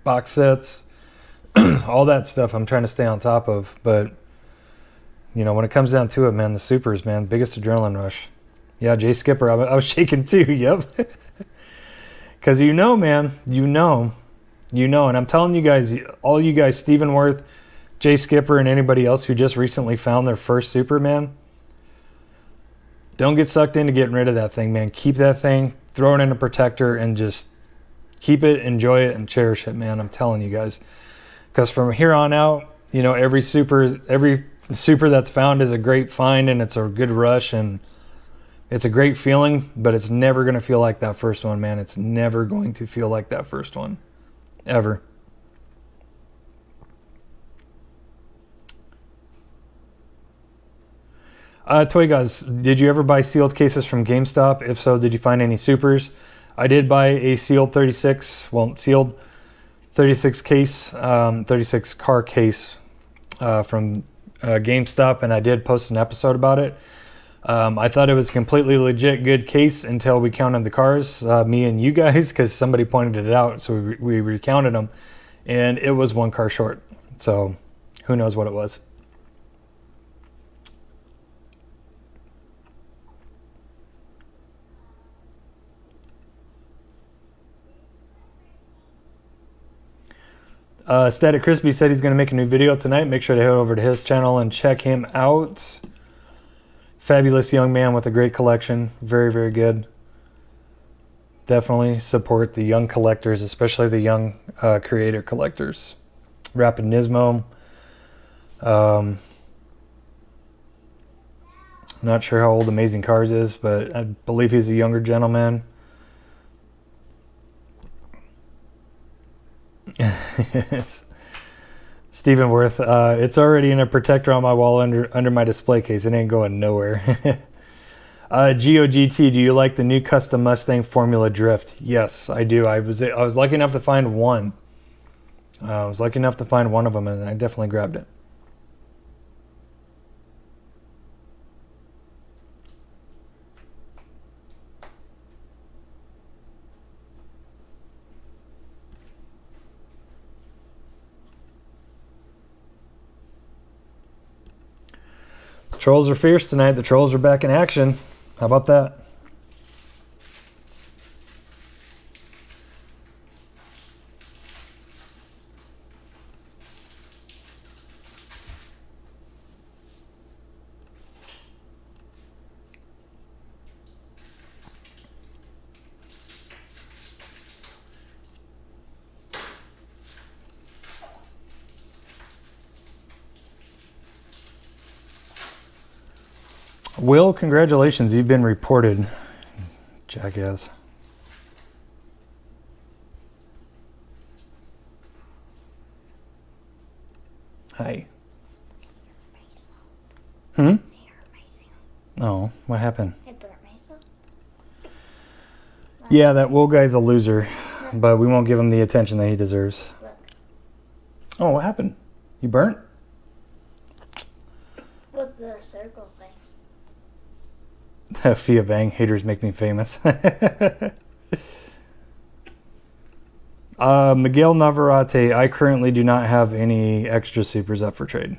box sets, all that stuff I'm trying to stay on top of. But, when it comes down to it, man, the supers, man, biggest adrenaline rush. Yeah, Jay Skipper, I was shaking too, yep. Because man, and I'm telling you guys, all you guys, Stephen Worth, Jay Skipper, and anybody else who just recently found their first Superman, don't get sucked into getting rid of that thing, man. Keep that thing, throw it in a protector, and just keep it, enjoy it, and cherish it, man. I'm telling you guys. Because from here on out, every super that's found is a great find, and it's a good rush, and it's a great feeling, but it's never going to feel like that first one, man. It's never going to feel like that first one. Ever. Toy Guys, did you ever buy sealed cases from GameStop? If so, did you find any supers? I did buy a sealed 36, well, sealed 36 case, 36 car case from GameStop, and I did post an episode about it. I thought it was completely legit good case until we counted the cars, me and you guys, because somebody pointed it out, so we recounted them, and it was one car short. So who knows what it was. Static Crispy said he's going to make a new video tonight. Make sure to head over to his channel and check him out. Fabulous young man with a great collection. Very, very good. Definitely support the young collectors, especially the young creator collectors. Rapid Nismo. Not sure how old Amazing Cars is, but I believe he's a younger gentleman. Stephen Worth, it's already in a protector on my wall under my display case. It ain't going nowhere. GOGT, do you like the new custom Mustang Formula Drift? Yes, I do. I was lucky enough to find one. I was lucky enough to find one of them, and I definitely grabbed it. Trolls are fierce tonight. The trolls are back in action. How about that? Will, congratulations. You've been reported. Jackass. Hi. Hmm? Oh, what happened? I burnt myself. Yeah, that Will guy's a loser, but we won't give him the attention that he deserves. Look. Oh, what happened? You burnt? With the circle thing. Fia Bang, haters make me famous. Miguel Navarrete, I currently do not have any extra supers up for trade.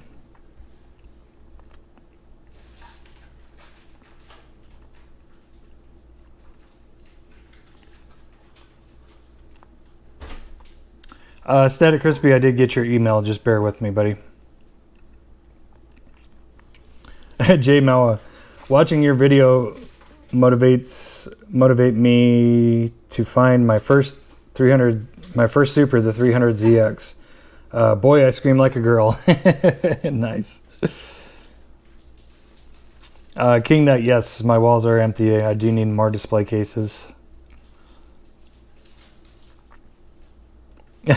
Static Crispy, I did get your email. Just bear with me, buddy. Jay Mella, watching your video motivate me to find my first super, the 300ZX. Boy, I scream like a girl. Nice. King Nut, yes, my walls are empty. I do need more display cases.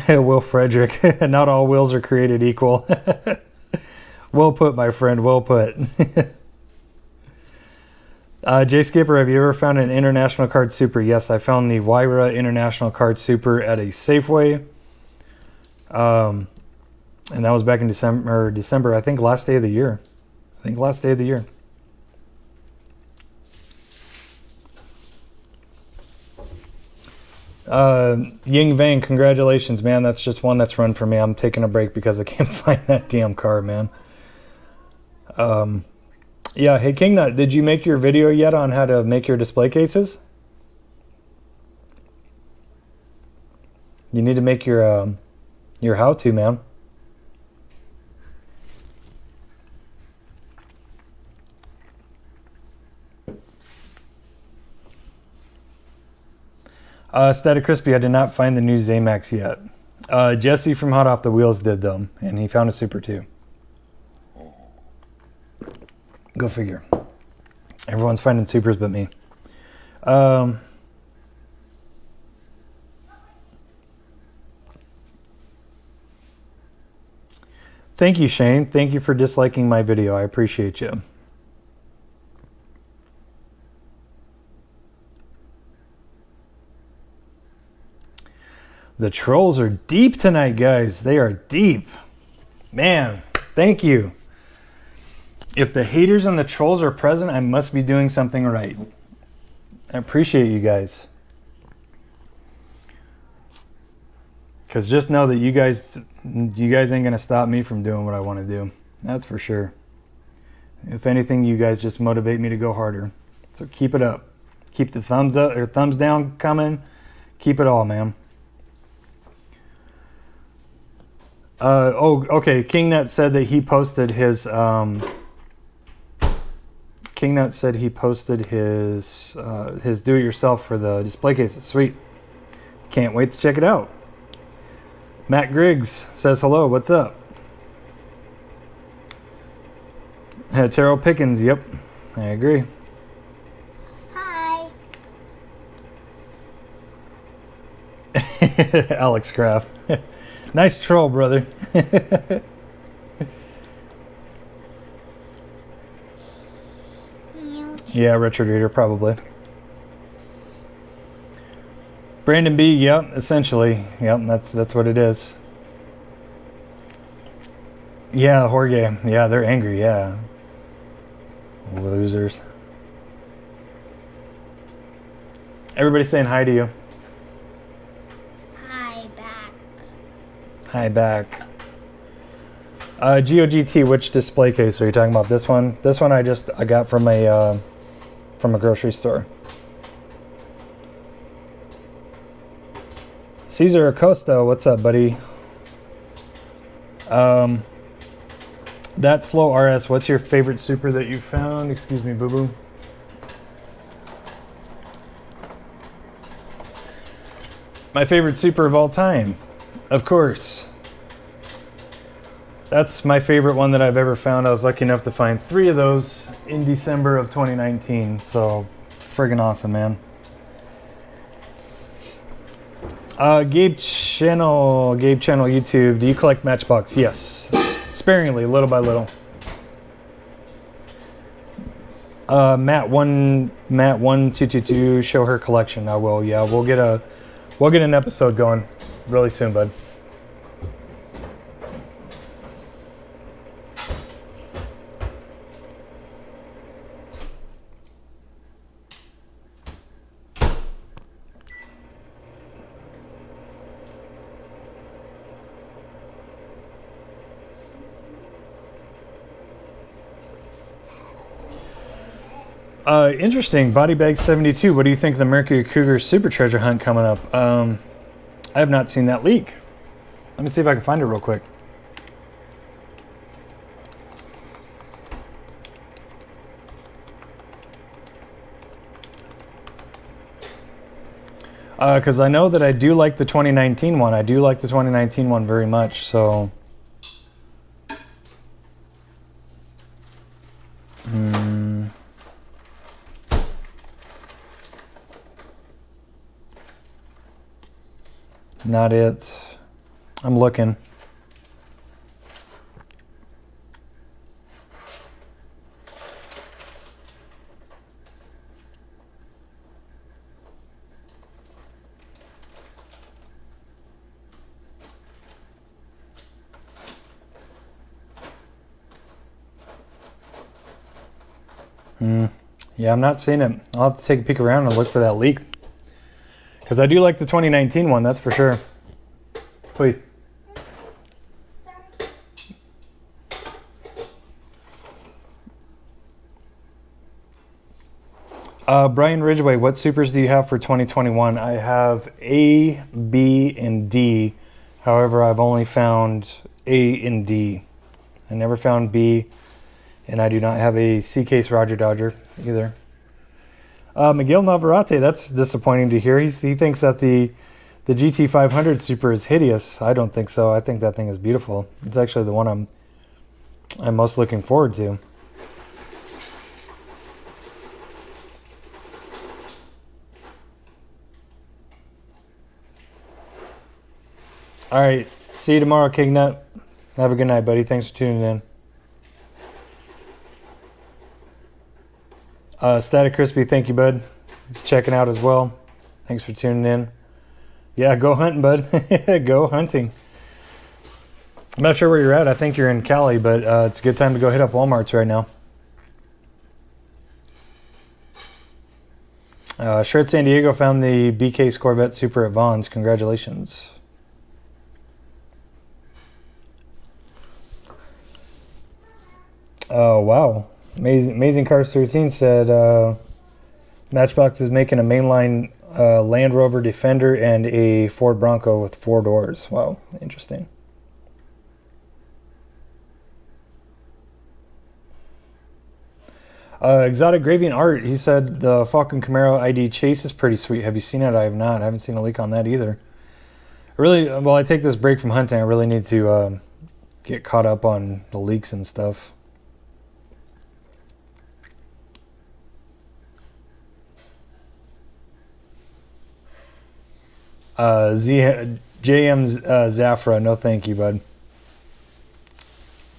Will Frederick, not all wills are created equal. Well put, my friend, well put. Jay Skipper, have you ever found an International Card Super? Yes, I found the Wyra International Card Super at a Safeway. And that was back in December, I think last day of the year. Ying Vang, congratulations, man. That's just one that's run for me. I'm taking a break because I can't find that damn car, man. Yeah, hey Kingnut, did you make your video yet on how to make your display cases? You need to make your how-to, man. Static Crispy, I did not find the new Zamax yet. Jesse from Hot Off the Wheels did them, and he found a Super too. Go figure. Everyone's finding supers but me. Thank you, Shane. Thank you for disliking my video. I appreciate you. The trolls are deep tonight, guys. They are deep. Man, thank you. If the haters and the trolls are present, I must be doing something right. I appreciate you guys. Because just know that you guys ain't going to stop me from doing what I want to do. That's for sure. If anything, you guys just motivate me to go harder. So keep it up. Keep the thumbs up or thumbs down coming. Keep it all, man. Okay. Kingnut said that he posted his his do-it-yourself for the display cases. Sweet. Can't wait to check it out. Matt Griggs says hello. What's up? Terrell Pickens. Yep, I agree. Hi. Alex Kraft. Nice troll, brother. Yeah, Richard Reader, probably. Brandon B, yep, essentially. Yep, that's what it is. Yeah, Jorge. Yeah, they're angry, yeah. Losers. Everybody saying hi to you. Hi, back. Hi back. GOGT, which display case are you talking about? This one? This one I got from a grocery store. Cesar Acosta, what's up, buddy? That slow RS, what's your favorite super that you found? Excuse me, boo-boo. My favorite super of all time, of course. That's my favorite one that I've ever found. I was lucky enough to find 3 of those in December of 2019. So, friggin' awesome, man. Gabe Channel YouTube. Do you collect Matchbox? Yes. Sparingly, little by little. Matt1222, show her collection. I will. Yeah, we'll get an episode going really soon, bud. Interesting. Body Bag 72. What do you think of the Mercury Cougar Super Treasure Hunt coming up? I have not seen that leak. Let me see if I can find it real quick. Because I know that I do like the 2019 one. I do like the 2019 one very much, so... Not it. I'm looking. Yeah, I'm not seeing it. I'll have to take a peek around and look for that leak. Because I do like the 2019 one, that's for sure. Please. Brian Ridgway, what supers do you have for 2021? I have A, B, and D. However, I've only found A and D. I never found B, and I do not have a C-case Roger Dodger either. Miguel Navarrete, that's disappointing to hear. He thinks that the GT500 Super is hideous. I don't think so. I think that thing is beautiful. It's actually the one I'm most looking forward to. All right. See you tomorrow, Kingnut. Have a good night, buddy. Thanks for tuning in. Static Crispy, thank you, bud. Just checking out as well. Thanks for tuning in. Yeah, go hunting, bud. Go hunting. I'm not sure where you're at. I think you're in Cali, but it's a good time to go hit up Walmart's right now. Shred San Diego found the BK Corvette Super at Vaughn's. Congratulations. Oh, wow. Amazing Cars 13 said Matchbox is making a mainline Land Rover Defender and a Ford Bronco with 4 doors. Wow, interesting. Exotic Gravy and Art, he said the Falcon Camaro ID Chase is pretty sweet. Have you seen it? I have not. I haven't seen a leak on that either. While I take this break from hunting, I really need to get caught up on the leaks and stuff. JM Zafra, no thank you, bud.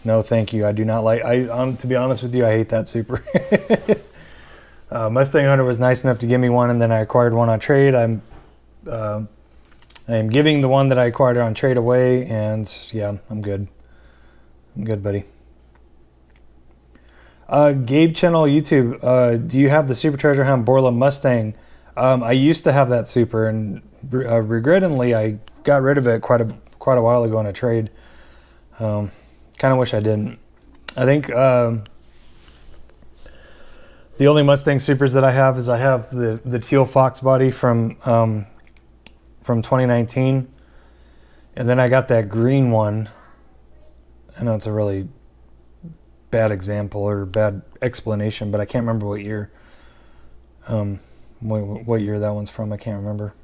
No, thank you. I do not like. To be honest with you, I hate that Super. Mustang Hunter was nice enough to give me one, and then I acquired one on trade. I am giving the one that I acquired on trade away, and yeah, I'm good. I'm good, buddy. Gabe Channel YouTube. Do you have the Super Treasure Hunt Borla Mustang? I used to have that Super, and regrettably, I got rid of it quite a while ago in a trade. Kind of wish I didn't. I think the only Mustang Supers that I have is the teal Fox body from 2019, and then I got that green one. I know it's a really bad example or bad explanation, but I can't remember what year. What year that one's from? I can't remember.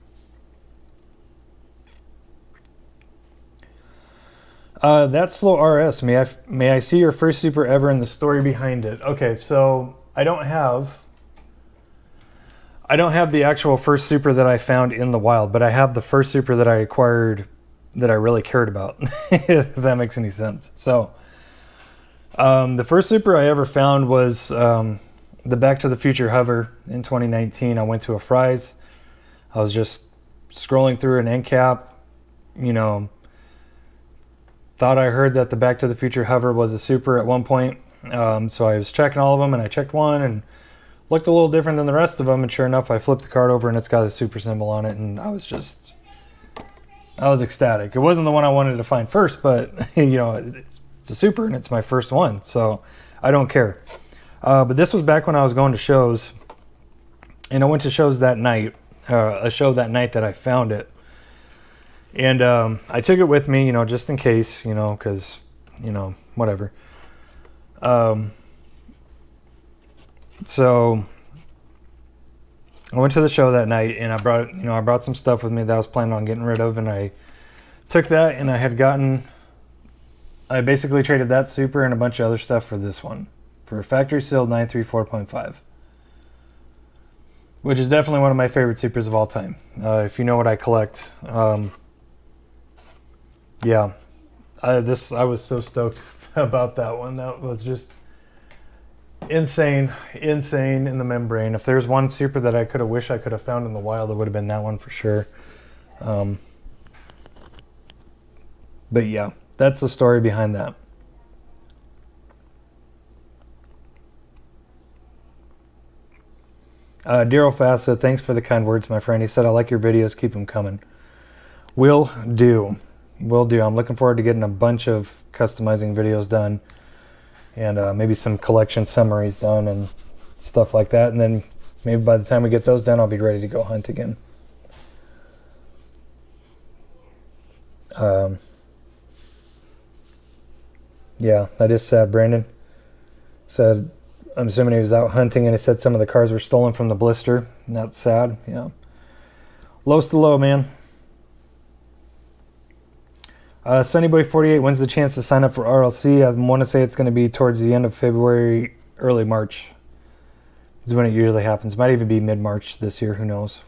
That's Slow RS. May I see your first Super ever and the story behind it? Okay, so I don't have the actual first Super that I found in the wild, but I have the first Super that I acquired that I really cared about. If that makes any sense. So the first Super I ever found was the Back to the Future Hover in 2019. I went to a Fry's. I was just scrolling through an end cap, thought I heard that the Back to the Future Hover was a Super at one point. So I was checking all of them, and I checked one and looked a little different than the rest of them. And sure enough, I flipped the card over and it's got a Super symbol on it. And I was ecstatic. It wasn't the one I wanted to find first, but it's a Super and it's my first one. So I don't care. But this was back when I was going to shows, and I went to shows that night, a show that night that I found it. And I took it with me, just in case, because, whatever. So I went to the show that night, and I brought some stuff with me that I was planning on getting rid of, and I took that, and I basically traded that Super and a bunch of other stuff for this one, for a factory sealed 934.5. Which is definitely one of my favorite Supers of all time. If you know what I collect. Yeah, I was so stoked about that one. That was just insane in the membrane. If there's one Super that I wish I could have found in the wild, it would have been that one for sure. But yeah, that's the story behind that. Daryl Fast said, thanks for the kind words, my friend. He said, I like your videos. Keep them coming. Will do. I'm looking forward to getting a bunch of customizing videos done, and maybe some collection summaries done and stuff like that. And then maybe by the time we get those done, I'll be ready to go hunt again. Yeah, that is sad. Brandon said, I'm assuming he was out hunting, and he said some of the cars were stolen from the blister. And that's sad. Yeah. Low's the low, man. Sunnyboy48, when's the chance to sign up for RLC? I want to say it's going to be towards the end of February, early March is when it usually happens. Might even be mid-March this year. Who knows?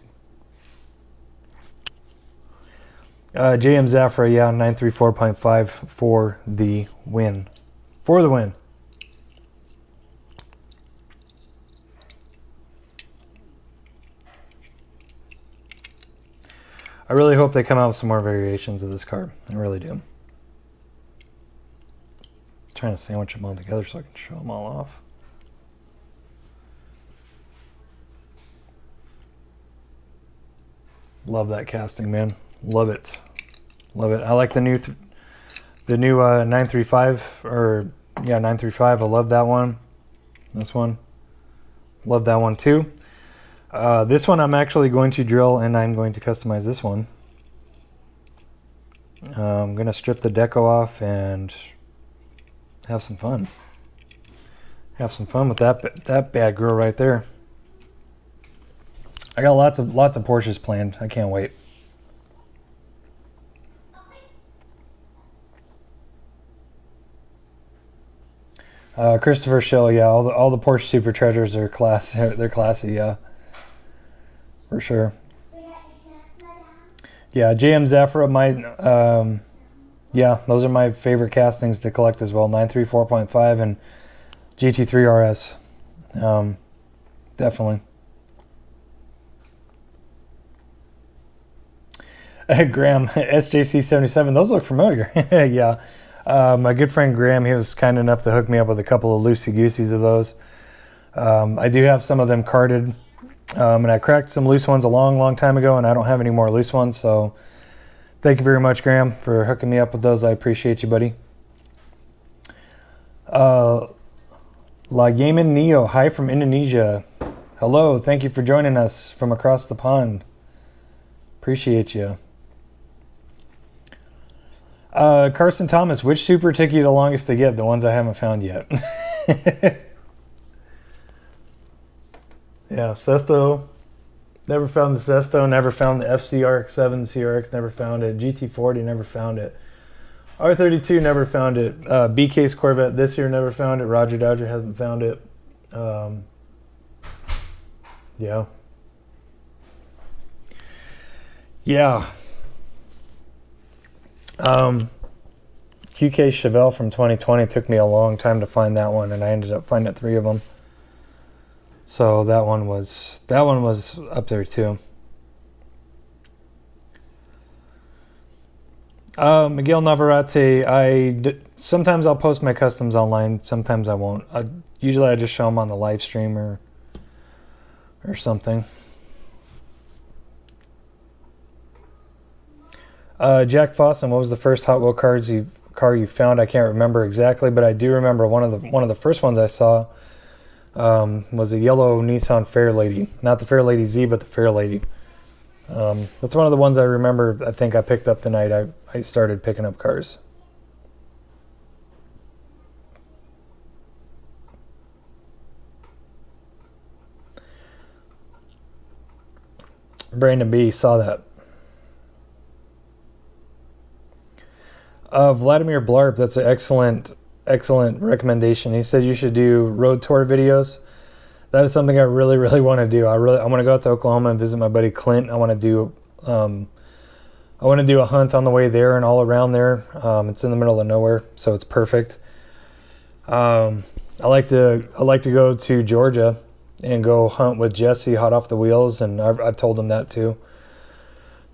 JM Zafra, yeah, 934.5 for the win. For the win. I really hope they come out with some more variations of this card. I really do. Trying to sandwich them all together so I can show them all off. Love that casting, man. Love it. Love it. I like the new 935 or yeah, 935. I love that one. This one. Love that one too. This one I'm actually going to drill and I'm going to customize this one. I'm going to strip the deco off and have some fun. Have some fun with that bad girl right there. I got lots of Porsches planned. I can't wait. Christopher Schill, yeah, all the Porsche Super Treasures are classy. They're classy, yeah, for sure. Yeah, JM Zafra, yeah, those are my favorite castings to collect as well. 934.5 and GT3 RS, definitely. Graham, SJC77, those look familiar. Yeah. My good friend Graham, he was kind enough to hook me up with a couple of loosey-gooseys of those. I do have some of them carded, and I cracked some loose ones a long time ago, and I don't have any more loose ones, so thank you very much, Graham, for hooking me up with those. I appreciate you, buddy. La Gamin Neo, hi from Indonesia. Hello, thank you for joining us from across the pond. Appreciate you. Carson Thomas, which super took you the longest to get? The ones I haven't found yet. Yeah, Sesto. Never found the Sesto. Never found the FCRX7 CRX. Never found it. GT40. Never found it. R32. Never found it. BK's Corvette this year. Never found it. Roger Dodger hasn't found it. Yeah. Yeah. QK Chevelle from 2020 took me a long time to find that one, and I ended up finding 3 of them. So that one was up there too. Miguel Navarrete, sometimes I'll post my customs online, sometimes I won't. Usually I just show them on the live stream or something. Jack Fossen, what was the first Hot Wheel car you found? I can't remember exactly, but I do remember one of the first ones I saw was a yellow Nissan Fairlady. Not the Fairlady Z, but the Fairlady. That's one of the ones I remember. I think I picked up the night I started picking up cars. Brandon B. saw that. Vladimir Blarp, that's an excellent recommendation. He said you should do road tour videos. That is something I really want to do. I want to go out to Oklahoma and visit my buddy Clint. I want to do a hunt on the way there and all around there. It's in the middle of nowhere, so it's perfect. I like to go to Georgia and go hunt with Jesse hot off the wheels, and I've told him that too.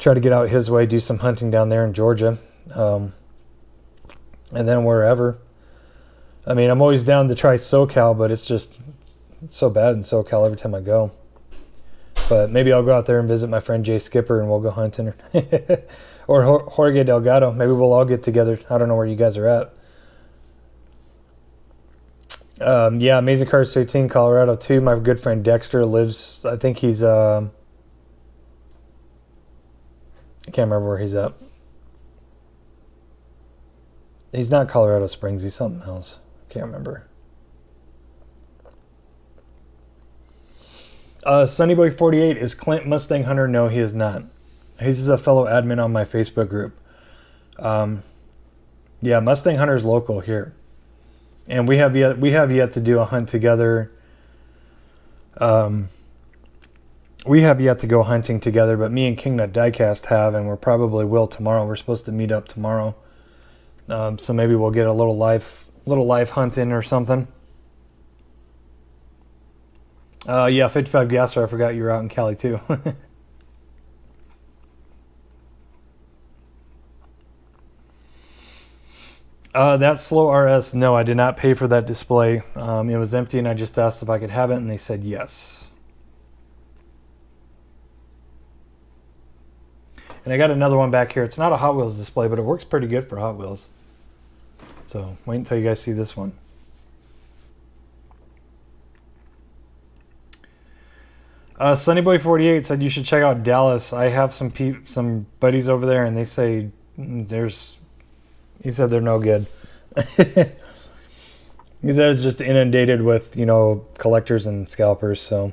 Try to get out his way, do some hunting down there in Georgia. And then wherever. I mean, I'm always down to try SoCal, but it's so bad in SoCal every time I go. But maybe I'll go out there and visit my friend Jay Skipper and we'll go hunting. Or Jorge Delgado. Maybe we'll all get together. I don't know where you guys are at. Yeah, Amazing Cars 13, Colorado too. My good friend Dexter lives, I think he's, I can't remember where he's at. He's not Colorado Springs. He's something else. Can't remember. Sunnyboy48, is Clint Mustang Hunter? No, he is not. He's a fellow admin on my Facebook group. Yeah, Mustang Hunter's local here, and we have yet to do a hunt together. We have yet to go hunting together, but me and Kingnut Diecast have, and we probably will tomorrow. We're supposed to meet up tomorrow. So maybe we'll get a little live hunt in or something. Yeah, 55 Gasser, I forgot you were out in Cali too. That Slow RS, no, I did not pay for that display. It was empty and I just asked if I could have it and they said yes. And I got another one back here. It's not a Hot Wheels display, but it works pretty good for Hot Wheels. So wait until you guys see this one. Sunnyboy48 said you should check out Dallas. I have some buddies over there, and they say he said they're no good. He said it's just inundated with, you know, collectors and scalpers. So,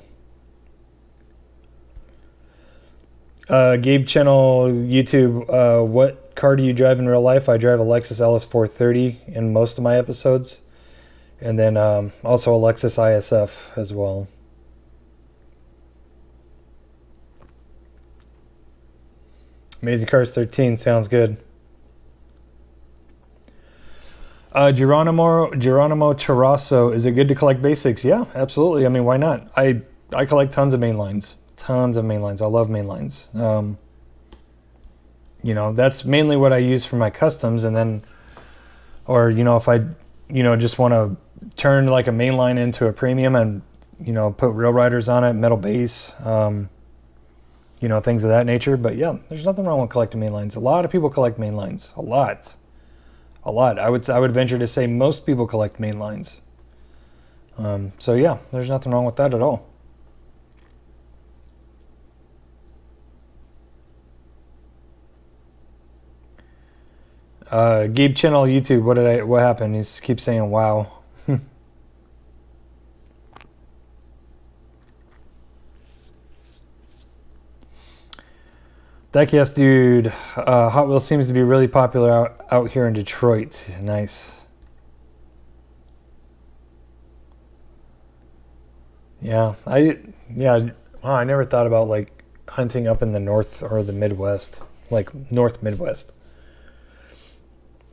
Gabe Channel YouTube. What car do you drive in real life? I drive a Lexus LS430 in most of my episodes, and then also a Lexus ISF as well. Amazing Cars 13 sounds good. Geronimo Terrasso, is it good to collect basics? Yeah, absolutely. I mean, why not? I collect tons of mainlines. Tons of mainlines. I love mainlines. You know, that's mainly what I use for my customs, and then, or, you know, if I, you know, just want to turn like a mainline into a premium and, you know, put Real Riders on it, metal base, you know, things of that nature. But yeah, there's nothing wrong with collecting mainlines. A lot of people collect mainlines. A lot. I would venture to say most people collect mainlines. So yeah, there's nothing wrong with that at all. Gabe Channel YouTube, what happened? He keeps saying wow. Diecast dude, Hot Wheels seems to be really popular out here in Detroit. Nice. Yeah, I never thought about like hunting up in the north or the Midwest, like North Midwest.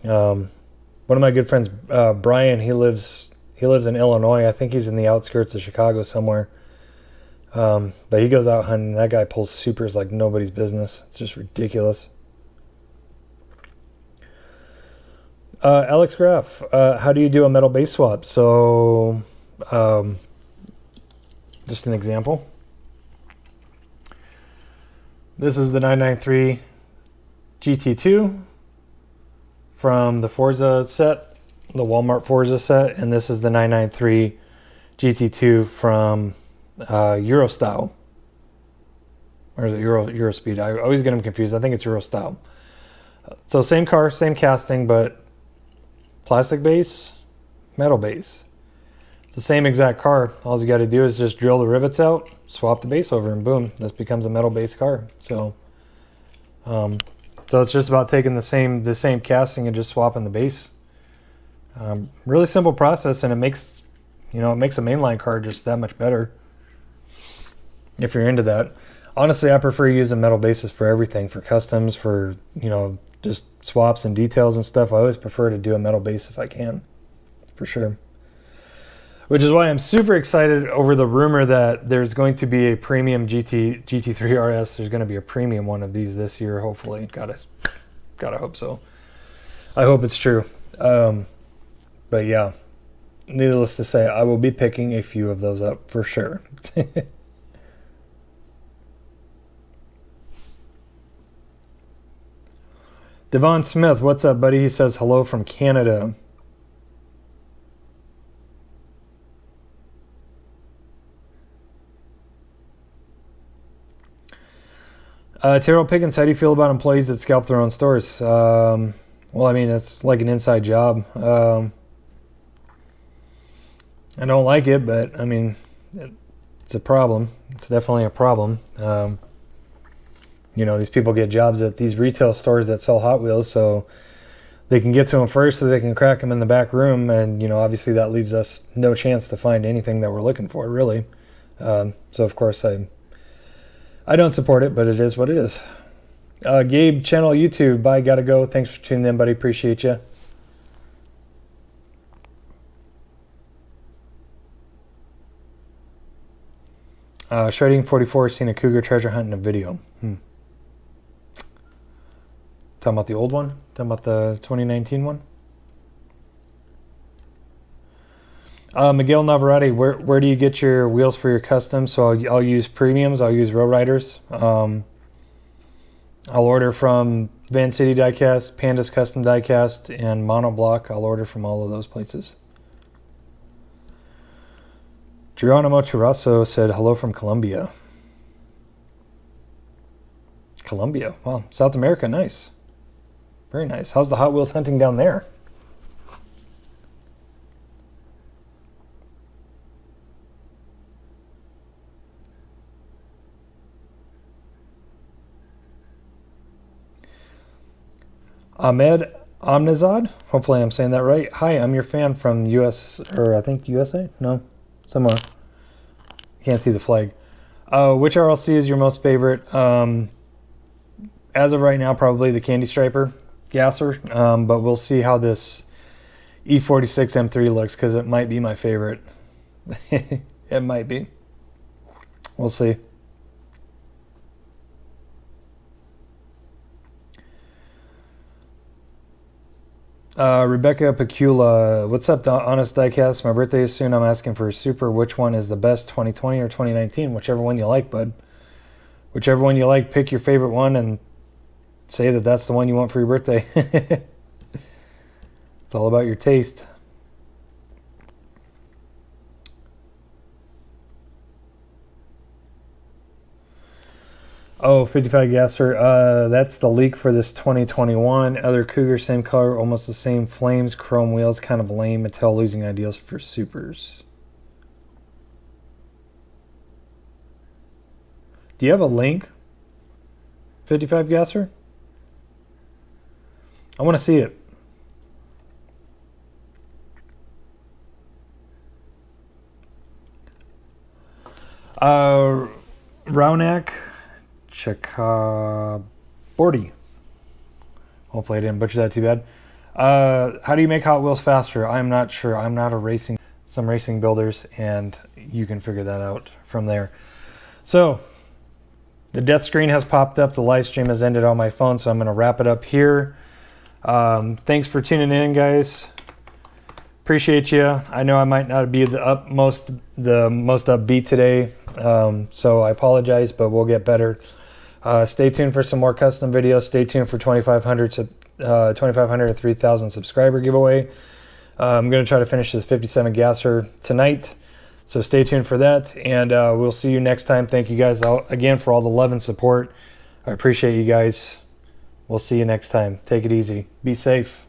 One of my good friends, Brian, he lives in Illinois. I think he's in the outskirts of Chicago somewhere. But he goes out hunting. That guy pulls supers like nobody's business. It's just ridiculous. Alex Graff, how do you do a metal base swap? So, just an example. This is the 993 GT2 from the Forza set, the Walmart Forza set, and this is the 993 GT2 from Eurostyle, or is it Eurospeed? I always get them confused. I think it's Eurostyle. So same car, same casting, but plastic base, metal base. It's the same exact car. All you got to do is just drill the rivets out, swap the base over, and boom, this becomes a metal base car. So, so it's just about taking the same casting and just swapping the base. Really simple process, and it makes a mainline car just that much better. If you're into that. Honestly, I prefer using metal bases for everything, for customs, for, you know, just swaps and details and stuff. I always prefer to do a metal base if I can, for sure. Which is why I'm super excited over the rumor that there's going to be a premium GT3 RS. There's going to be a premium one of these this year, hopefully. Gotta hope so. I hope it's true. But yeah, needless to say, I will be picking a few of those up for sure. Devon Smith, what's up, buddy? He says hello from Canada. Terrell Pickens, how do you feel about employees that scalp their own stores? Well, I mean, it's like an inside job. I don't like it, but I mean, it's a problem. It's definitely a problem. You know, these people get jobs at these retail stores that sell Hot Wheels, so they can get to them first so they can crack them in the back room. And, you know, obviously that leaves us no chance to find anything that we're looking for, really. So, of course, I don't support it, but it is what it is. Gabe Channel YouTube, bye, gotta go. Thanks for tuning in, buddy. Appreciate you. Shredding 44, seen a cougar treasure hunt in a video. Talking about the old one? Talking about the 2019 one? Miguel Navarrete, where do you get your wheels for your custom? So I'll use premiums. I'll use Road Riders. I'll order from Van City Diecast, Panda's Custom Diecast, and Monoblock. I'll order from all of those places. Geronimo Chirasso said hello from Colombia. Colombia, wow, South America, nice. Very nice. How's the Hot Wheels hunting down there? Ahmed Omnizad, hopefully I'm saying that right. Hi, I'm your fan from US, or I think USA? No, somewhere. Can't see the flag. Which RLC is your most favorite? As of right now, probably the Candy Striper gasser, but we'll see how this E46 M3 looks, because it might be my favorite. It might be. We'll see. Rebecca Pecula, what's up, Honest Diecast? My birthday is soon. I'm asking for a super. Which one is the best, 2020 or 2019? Whichever one you like, bud. Whichever one you like, pick your favorite one and say that that's the one you want for your birthday. It's all about your taste. Oh, 55 gasser. That's the leak for this 2021. Other Cougar, same color, almost the same flames, chrome wheels, kind of lame. Mattel losing ideals for supers. Do you have a link? 55 gasser? I want to see it. Raunak Chakabordi. Hopefully I didn't butcher that too bad. How do you make Hot Wheels faster? I'm not sure. I'm not some racing builders, and you can figure that out from there. So the death screen has popped up. The live stream has ended on my phone, so I'm going to wrap it up here. Thanks for tuning in, guys. Appreciate you. I know I might not be the most upbeat today, so I apologize, but we'll get better. Stay tuned for some more custom videos. Stay tuned for 2,500 to 3,000 subscriber giveaway. I'm going to try to finish this 57 gasser tonight, so stay tuned for that, and we'll see you next time. Thank you guys again for all the love and support. I appreciate you guys. We'll see you next time. Take it easy. Be safe.